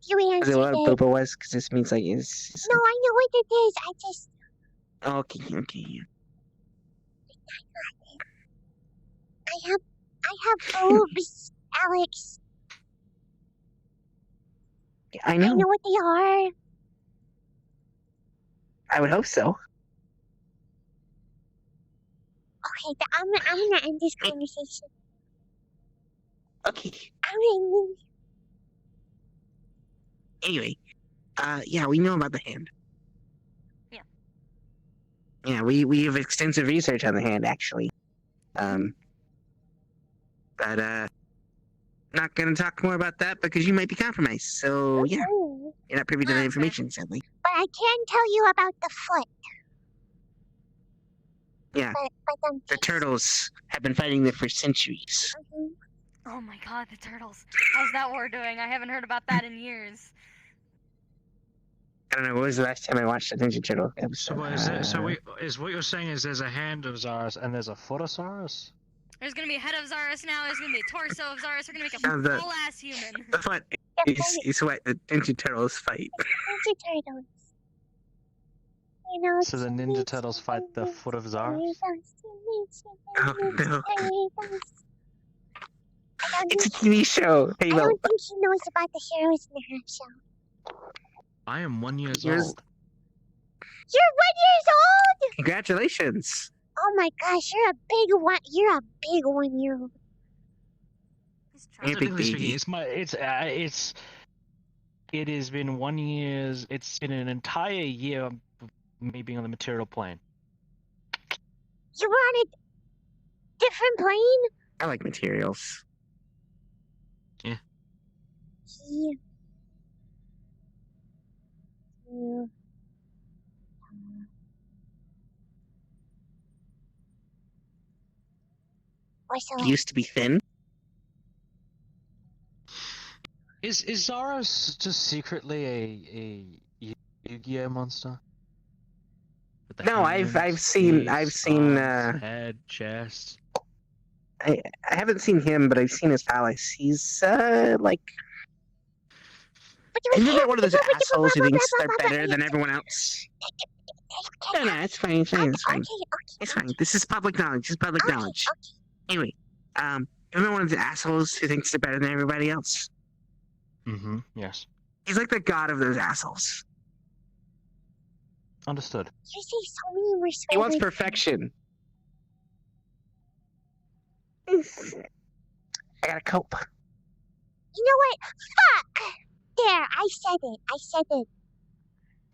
You Was it answered what it. Booba was? Because this means like it's No, I know what it is. I just... oh, okay, yeah. I have boobs, Alex. I I know. know what they are. I would hope so. Okay, I'm gonna end this conversation. Okay. I'm Anyway, yeah, we know about the hand. Yeah. Yeah, we have extensive research on the hand, actually. But not gonna talk more about that because you might be compromised. So yeah, you're not privy to that information, sadly. But I can tell you about the foot. Yeah, the turtles have been fighting there for centuries. Oh my god, the turtles. How's that war doing? I haven't heard about that in years. I don't know, what was the last time I watched a Ninja Turtle So episode? what is it? So is what you're saying is there's a hand of Zarus and there's a foot of Zarus? There's gonna be a head of Zarus now, there's gonna be a torso of Zarus, we're gonna make Now a the- full-ass human. The foot is what the Ninja Turtles fight. Ninja Turtles. You know, So the Ninja Turtles fight the foot of Zarus? Oh no. I It's a TV show. Hey, I well, don't think he knows about the Heroes in the Half show. I am 1 year Yours- old. You're 1 year old! congratulations. Oh my gosh, you're a big one. You're a big 1 year old. You're a big Technically speaking, baby. it has been 1 year. It's been an entire year of me being on the material plane. You were on a different plane? I like materials. Yeah. Yeah. What's He used to be thin. Is Zara just secretly a Yu-Gi-Oh monster? With the No, hands, I've seen arms, head, chest. I haven't seen him, but I've seen his palace. He's like isn't that one of those assholes who thinks they're better than everyone else? No, it's fine, it's fine, it's fine. It's fine. This is public knowledge. It's public knowledge. Anyway, remember one of the assholes who thinks they're better than everybody else? Mm-hmm. Yes. He's like the god of those assholes. Understood. You say so many more He wants perfection. I gotta cope. You know what? Fuck! There, I said it. I said it.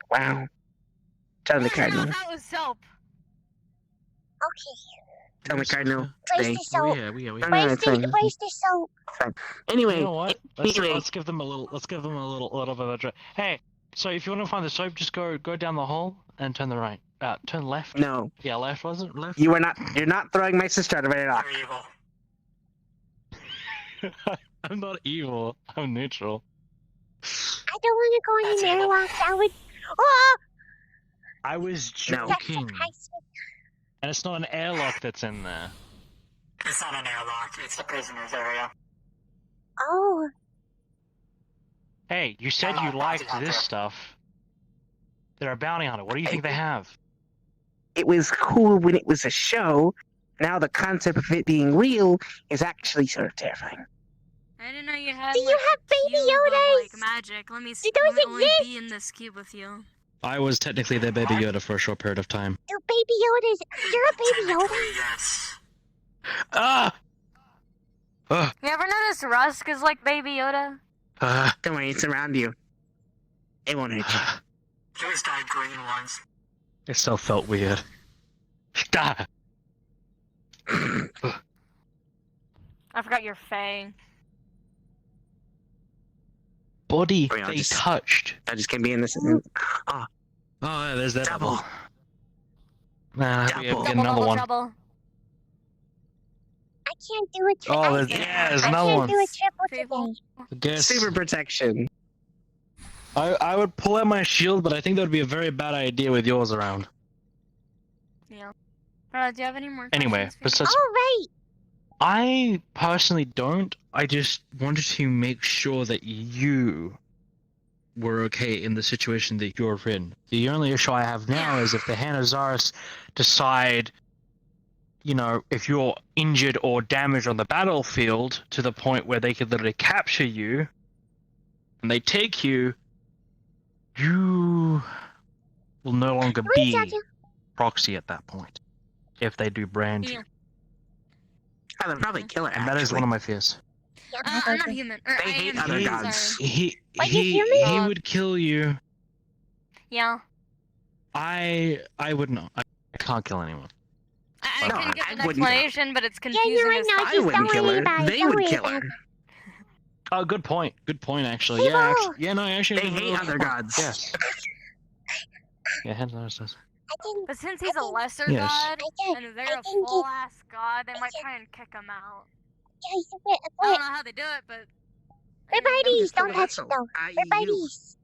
Wow. Tell the cardinal. That was soap. Okay. Tell the cardinal Where's today. the soap? We Where's the soap? Fine. Anyway, You know what? Let's anyway. give them a little. Let's give them a little bit of a drink. Hey, so if you want to find the soap, just go down the hall and turn the right. Turn left. No. Yeah, left was it? Left. You're not throwing my sister out of it off. I'm not evil. I'm neutral. I don't want to go in an airlock. That would. Oh! I was joking. And it's not an airlock that's in there. It's not an airlock, it's the prisoner's area. Oh. Hey, you said you liked this stuff. They're a bounty hunter. What do you think they have? It was cool when it was a show. Now the concept of it being real is actually sort of terrifying. I didn't know you had. Do you have baby Yodas? Yodas? Magic. Let me Do those only exist? be in this cube with you. I was technically their baby Yoda for a short period of time. Do baby Yodas? You're a baby Yoda? Yes. Ah! You ever notice Rusk is like Baby Yoda? Don't worry, it's around you. It won't hurt you. Yours died green once. It still felt weird. Ah! I forgot your fang. Body Wait, they touched. I just can't be in this. Oh, yeah, there's that double. Nah, we have to get another one. Double. I can't do a triple. Oh, there's another I one. can't do a triple today. I guess Super protection. I would pull out my shield, but I think that would be a very bad idea with yours around. Yeah. Do you have any more Anyway, questions? Oh, right. I personally don't. I just wanted to make sure that you were okay in the situation that you're in. The only issue I have now is if the Hanazaris decide, you know, if you're injured or damaged on the battlefield to the point where they could literally capture you, and they take you, you will no longer be proxy at that point. If they do brand you. Oh, they'll probably kill her. And that is one of my fears. I'm not human. Or They I hate am other human, gods. sorry. He would kill you. Yeah. I would not. I can't kill anyone. I No, can give I an wouldn't. explanation, but it's confusing you're right as now, fuck. I just wouldn't don't kill worry her. about it. They Don't would worry kill about her. Oh, good point. Good point, actually. Hey, Yeah, Bo. actually, no, actually. They hate other gods. Yes. Yeah, Hanazaris does. But since he's a lesser Yes. god, I and they're a think full ass god, they might try and kick him out. Guys, I don't know how they do it, but we're buddies. Don't touch it, though. We're buddies.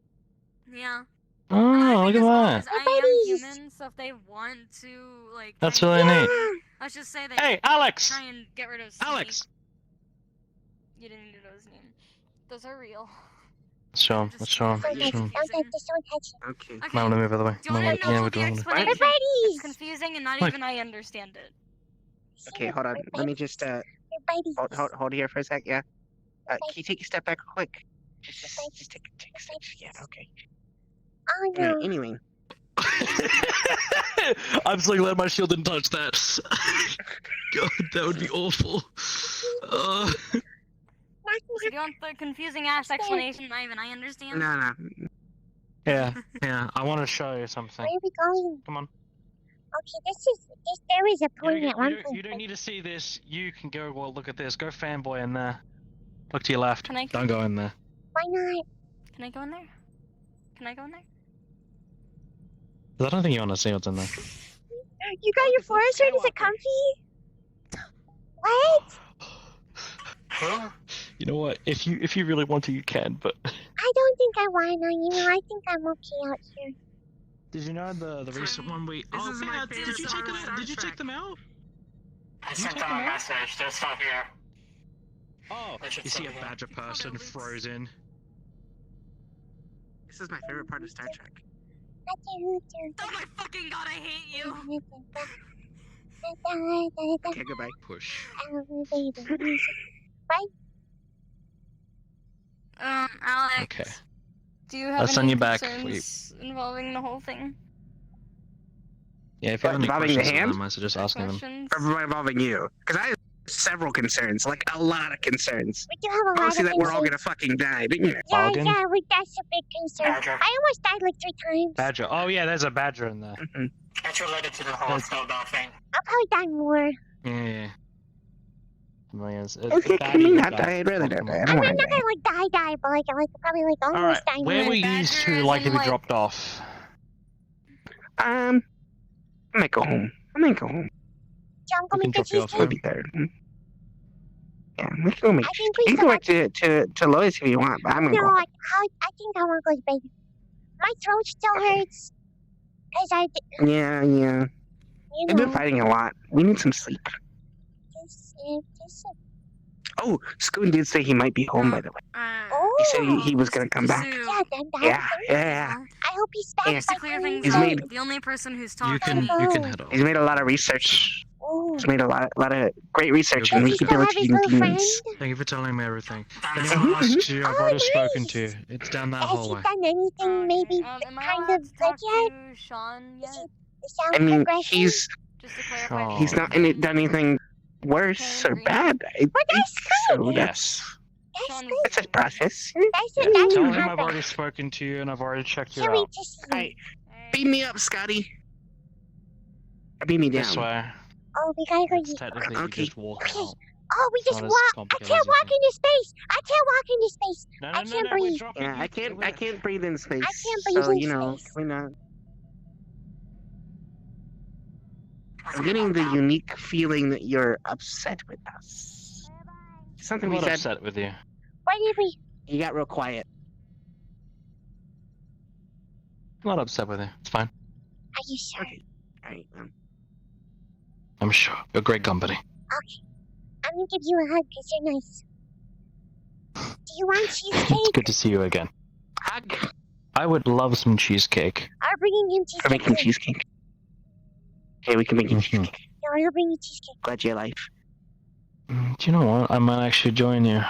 yeah. Oh, look at that. I am human, so if they want to, like, That's try really and- neat. let's just say they Hey, Alex! try and get rid of Snake. Alex! You didn't know his name. Those are real. Let's show him. Let's show him. Don't touch it. Don't touch it. Don't touch it. Okay. Might want to move out of the way. Do you want Might to know want- the yeah, we're doing explanation? We're buddies. It's confusing and not Look. even I understand it. Okay, hold on. Let me just We're Hold here for a sec, yeah. Can you take a step back real quick? Just take a step. Yeah, okay. Oh no. Anyway. I'm so glad my shield didn't touch that. God, that would be awful. So you want the confusing ass explanation, Ivan? I understand. No. Yeah. I want to show you something. Where are we going? Come on. Okay, there is a point at one point. You don't need to see this. You can go. Well, look at this. Go fanboy in there. Look to your left. Can I go? Don't go in there. Why not? Can I go in there? Can I go in there? 'Cause I don't think you want to see what's in there. You got your forest shirt? Is it comfy? What? You know what? If you really want to, you can. But I don't think I wanna. I think I'm okay out here. did you know the recent one we? This is my favorite did you check them out? Did you check them out? I sent them a message. They're still here. Oh, you see a badger person frozen. This is my favorite part of Star Trek. Oh my fucking god, I hate you! Okay, goodbye. Push. Bye. Alex. Okay. Do you have I'll send any you back. concerns involving the whole thing? Yeah, if you have any Involving the questions hand? with them, I suggest asking them. Questions? Or involving you. Because I have several concerns, like a lot of concerns. We do have a lot Mostly of that we're all concerns. gonna fucking die, but you know. Yeah, Bargain? that's a big concern. Badger. I almost died like 3 times. Badger. Oh yeah, there's a badger in there. It's related to the whole snowball thing. I'll probably die more. Yeah. Millions. Okay, can we not die? I'd rather not die. I don't I'm want not to die. gonna die, but like probably like All right. almost die Where more. were you two likely to be dropped off? I might go home. John, go We can make the drop you off cheesecake. I'll be there. Yeah, we can go make. I think You we can go still back to Lois if you want, but I'm gonna No, go. I think I want to go to bed. My throat still hurts. Cause Yeah. you We've been know, fighting a lot. We need some sleep. just, Oh, Scoon did say he might be home, by the way. oh. He said he was gonna come back. Yeah, then Yeah. I hope he's back. Yeah. Just to clear things He's up, made- the only person who's You talking. can head off. He's made a lot of research. Oh. He's made a lot of great research, Does and he we keep still have it his little friend? Thank you for telling me everything. If Mhm. anyone asks you, I've already nice. spoken to you. It's down that Has he hallway. done anything maybe Am I kind allowed of to talk good yet? to Sean yet? Sound I mean, progression? he's Just to clarify. Sean. he's not done anything worse or bad. I think so. Yes. Sean is That's a process. That's Yeah. it. That's Tell what him I've happened. already spoken to you and I've already checked you Can we out. just Hey, beat me up, Scotty. Or beat me down. This way. Oh, we gotta go. It's technically Okay. you just walk Okay. out. Oh, we It's just not as walk. I complicated can't as you walk think. into space. I can't walk into space. No, I no, can't no, we're breathe. dropping Yeah, you I to can't it. breathe in space. I can't breathe So in you know, space. we're not. I'm getting the unique feeling that you're upset with us. Something I'm we not said. upset with you. Why did we? You got real quiet. I'm not upset with you. It's fine. Are you sure? Okay. All right. I'm sure. You're great company. Okay. I'm gonna give you a hug because you're nice. Do you want It's cheesecake? good to see you again. Hug. I would love some cheesecake. I'll bring him We're cheesecake. making cheesecake. Okay, we can make you cheesecake. No, I'll bring you cheesecake. Glad you're alive. Do you know what? I might actually join you.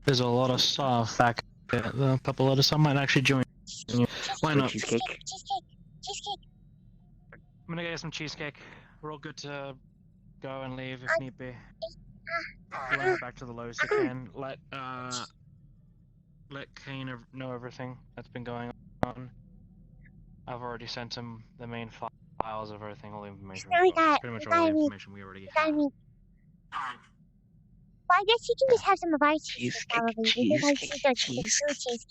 There's a lot of stuff back at a couple other stuff. I might actually join you. Why not? Cheesecake. Cheesecake. I'm gonna get some cheesecake. We're all good to go and leave if need be. If you wanna go back to the lows, you can. Let Kane know everything that's been going on. I've already sent him the main files of everything, all the information. Now we got. Pretty much We all gotta the meet. information we already We gotta have. meet. Well, I guess you can just have some of our cheesecake probably. We can like cheesecake, two cheesecakes.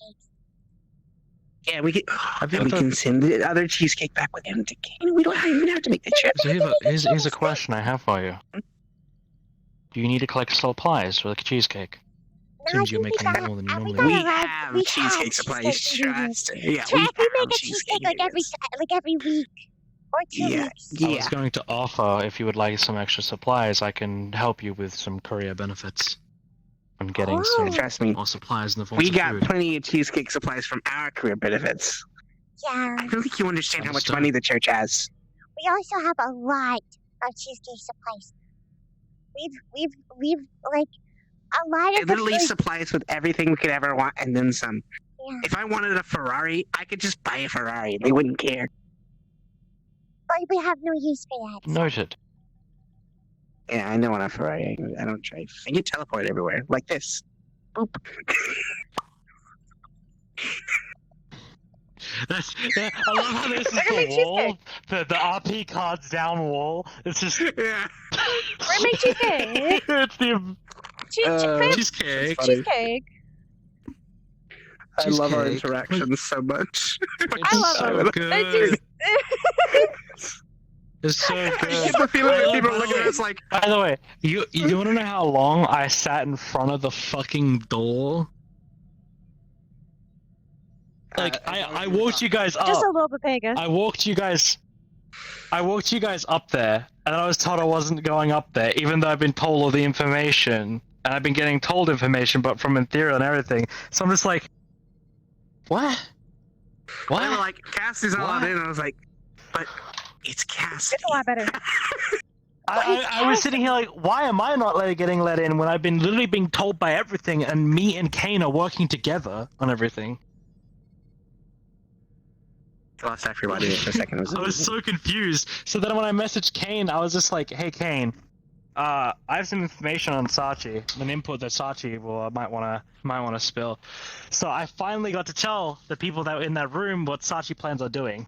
Yeah, we can. Have you And we ever- can send the other cheesecake back with him to Kane. We don't even have to make the trip. So here's a question I have for you. Do you need to collect supplies for the cheesecake? Seems you're making more than you normally got would. a We lot- have we cheesecake have supplies. cheesecake ingredients. Trust. Yeah, Track, we have make a cheesecake like every week or 2 Yeah, weeks. I was yeah. going to offer, if you would like some extra supplies, I can help you with some courier benefits. I'm getting some Trust me. more supplies in the form We of got food. plenty of cheesecake supplies from our career benefits. Yeah. I don't think you understand how much Understood. money the church has. We also have a lot of cheesecake supplies. we've like a lot It of the literally first. supplies with everything we could ever want and then some. Yeah. If I wanted a Ferrari, I could just buy a Ferrari. They wouldn't care. But we have no use for that. Noted. Yeah, I know on a Ferrari. I don't drive. I get teleported everywhere like this. Boop. That's, I love how this is the wall, the RP cards down wall. It's just yeah. Where my cheesecake? It's the cheesecake. Cheesecake. I love our Cheesecake. interactions so much. I love so them. good. It's so I good. get the feeling that people are looking at us like. By the way, you want to know how long I sat in front of the fucking door? Like I walked you guys up. Just a little bit bigger. I walked you guys up there, and I was told I wasn't going up there, even though I've been told all the information, and I've been getting told information, but from Ethereal and everything. So I'm just like, what? What? They were like, Cassie's not allowed in. And I was like, but it's Cassidy. It's a lot better. I was sitting here like, why am I not getting let in when I've been literally being told by everything, and me and Kane are working together on everything? Lost everybody for a second. I was so confused. So then when I messaged Kane, I was just like, hey Kane, I have some information on Sachi, an input that Sachi might wanna spill. So I finally got to tell the people that were in that room what Sachi plans on doing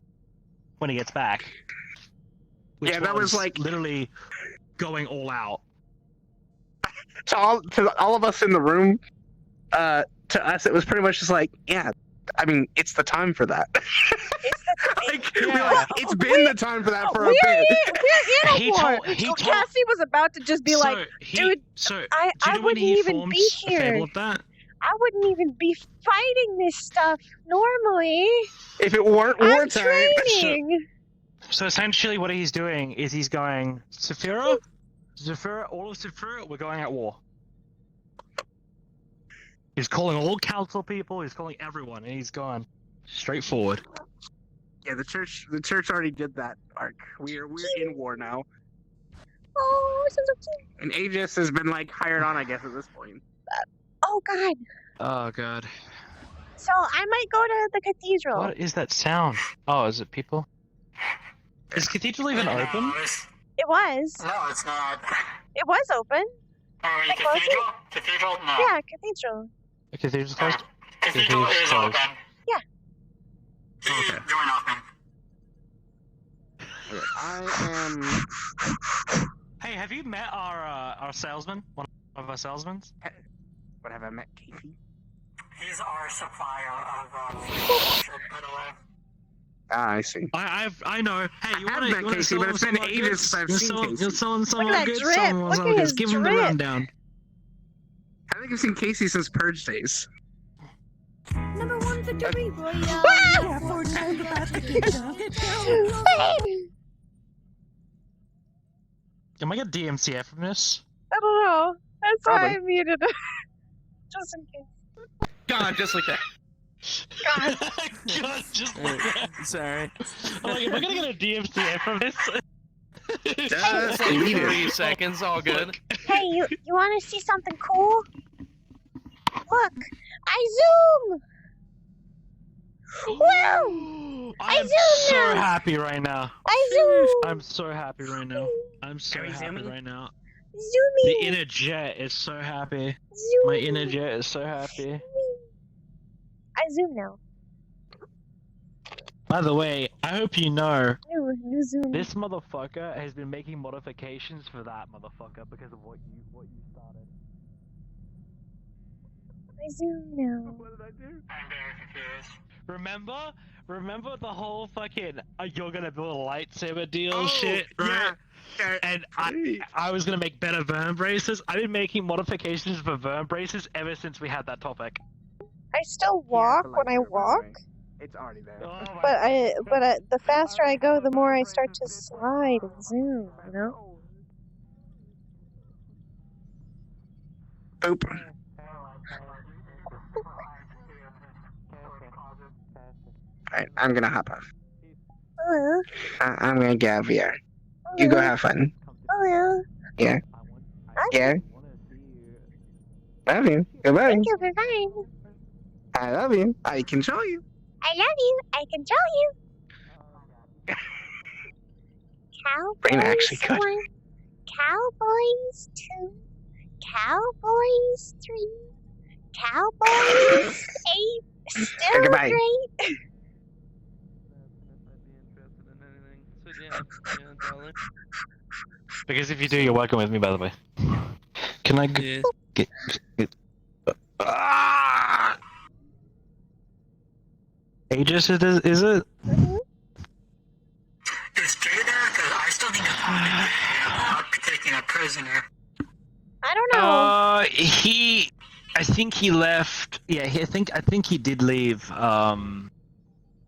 when he gets back. Which Yeah, that was like literally going all out. To all of us in the room, to us it was pretty much just like, yeah, I mean, it's the time for that. It's been the time for that for a bit. We're in a war. So Cassie was about to just be like, dude, I wouldn't even be here. I wouldn't even be fighting this stuff normally. If it weren't I'm wartime. training. So essentially what he's doing is he's going, Saphira, all of Saphira, we're going at war. He's calling all council people, he's calling everyone, and he's gone straight forward. Yeah, the church already did that arc. We're in war now. Oh, so cute. And Aegis has been like hired on, I guess, at this point. Oh God. Oh god. So I might go to the cathedral. What is that sound? Oh, is it people? Is cathedral even open? It was. No, it's not. It was open. Oh, They closed cathedral? it? Cathedral? No. Yeah, cathedral. The cathedral's closed? Cathedral is closed. open. Yeah. Okay. Join open. I am. Hey, have you met our salesman? One of our salesmen? What, have I met Casey? He's our supplier of food, by the way. Ah, I see. I know. Hey, you I want have met Casey, but it's been ages since I've seen Casey. You're selling some Look at that good drip. someone. Look at his Give him the drip. rundown. I think I've seen Casey since Purge days. Number one victory royale. Yeah, Fortnite about to get down. Am I get DMCA from this? I don't know. That's why I Probably. muted it. Just in case. God, just like that. God. God, just like that. Sorry. I'm like, am I gonna get a DMCA from this? Just like Delete it. 3 seconds, all good. Hey, you want to see something cool? Look, I zoom. Woo! I'm zoom so now. happy right now. I zoom. I'm so happy right now. I'm so Are you happy zooming? right now. Zooming. The inner jet is so happy. Zoom. My inner jet is so happy. I zoom now. By the way, I hope you know, New zoom. this motherfucker has been making modifications for that motherfucker because of what you started. I zoom now. What did I do? I'm very confused. Remember the whole fucking you're gonna build a lightsaber deal Oh, shit, right? yeah. And I was gonna make better verm braces. I've been making modifications for verm braces ever since we had that topic. I still walk when I walk, It's already there. Oh my but the faster I go, the more I start to slide and zoom. You know. Boop. Alright, I'm gonna hop off. I'm gonna get out VR. You go have fun. Oh Yeah. Yeah. Love you. Goodbye. Thank you for fine. I love you. I control you. I love you. I control you. Brain actually Cowboys good. 1, Cowboys 2, Cowboys 3, Cowboys 8. Still Goodbye. great. Because if you do, you're working with me, by the way. Can I Yeah. get Aegis is it? Is Jay there? Because I still need to talk to Jay about taking a prisoner. I don't know. I think he left. Yeah, I think he did leave.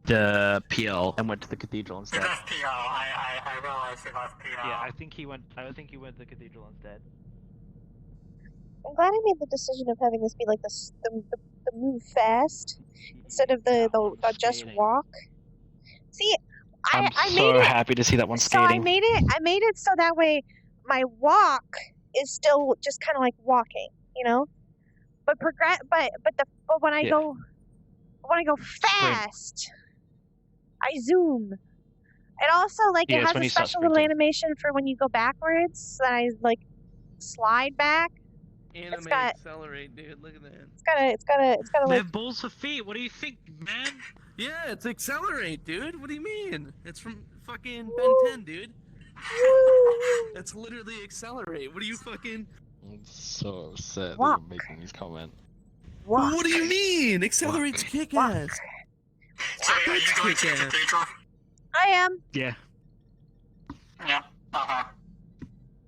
The PL and went to the cathedral He instead. left PO. I realized he left PO. Yeah, I think he went to the cathedral instead. I'm glad I made the decision of having this be like the move fast instead of the just skating. walk. See, I'm I so made it. happy to see that one So I skating. made it so that way my walk is still just kind of like walking, you know. But when I Yeah. go fast, I zoom. And also like Yeah, it it's has when a you start special little sprinting. animation for when you go backwards. So that I like slide back. Anime got- accelerate, dude. Look at that. It's got They like have balls for feet. What do you think, man? Yeah, it's accelerate, dude. What do you mean? It's from fucking Ben 10, dude. That's literally accelerate. What do you fucking? I'm so upset Walk. that you're making these comments. walk. What do you mean? Accelerate's kick ass. So are you going to the cathedral? I am. Yeah. Yeah. Uh-huh.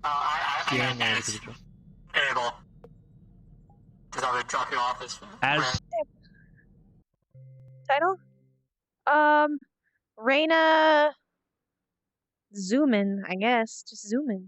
I Yeah, am no, as cathedral. able. Because I would drop you off As Title? Reina. Zoom in, I guess. Just zoom in.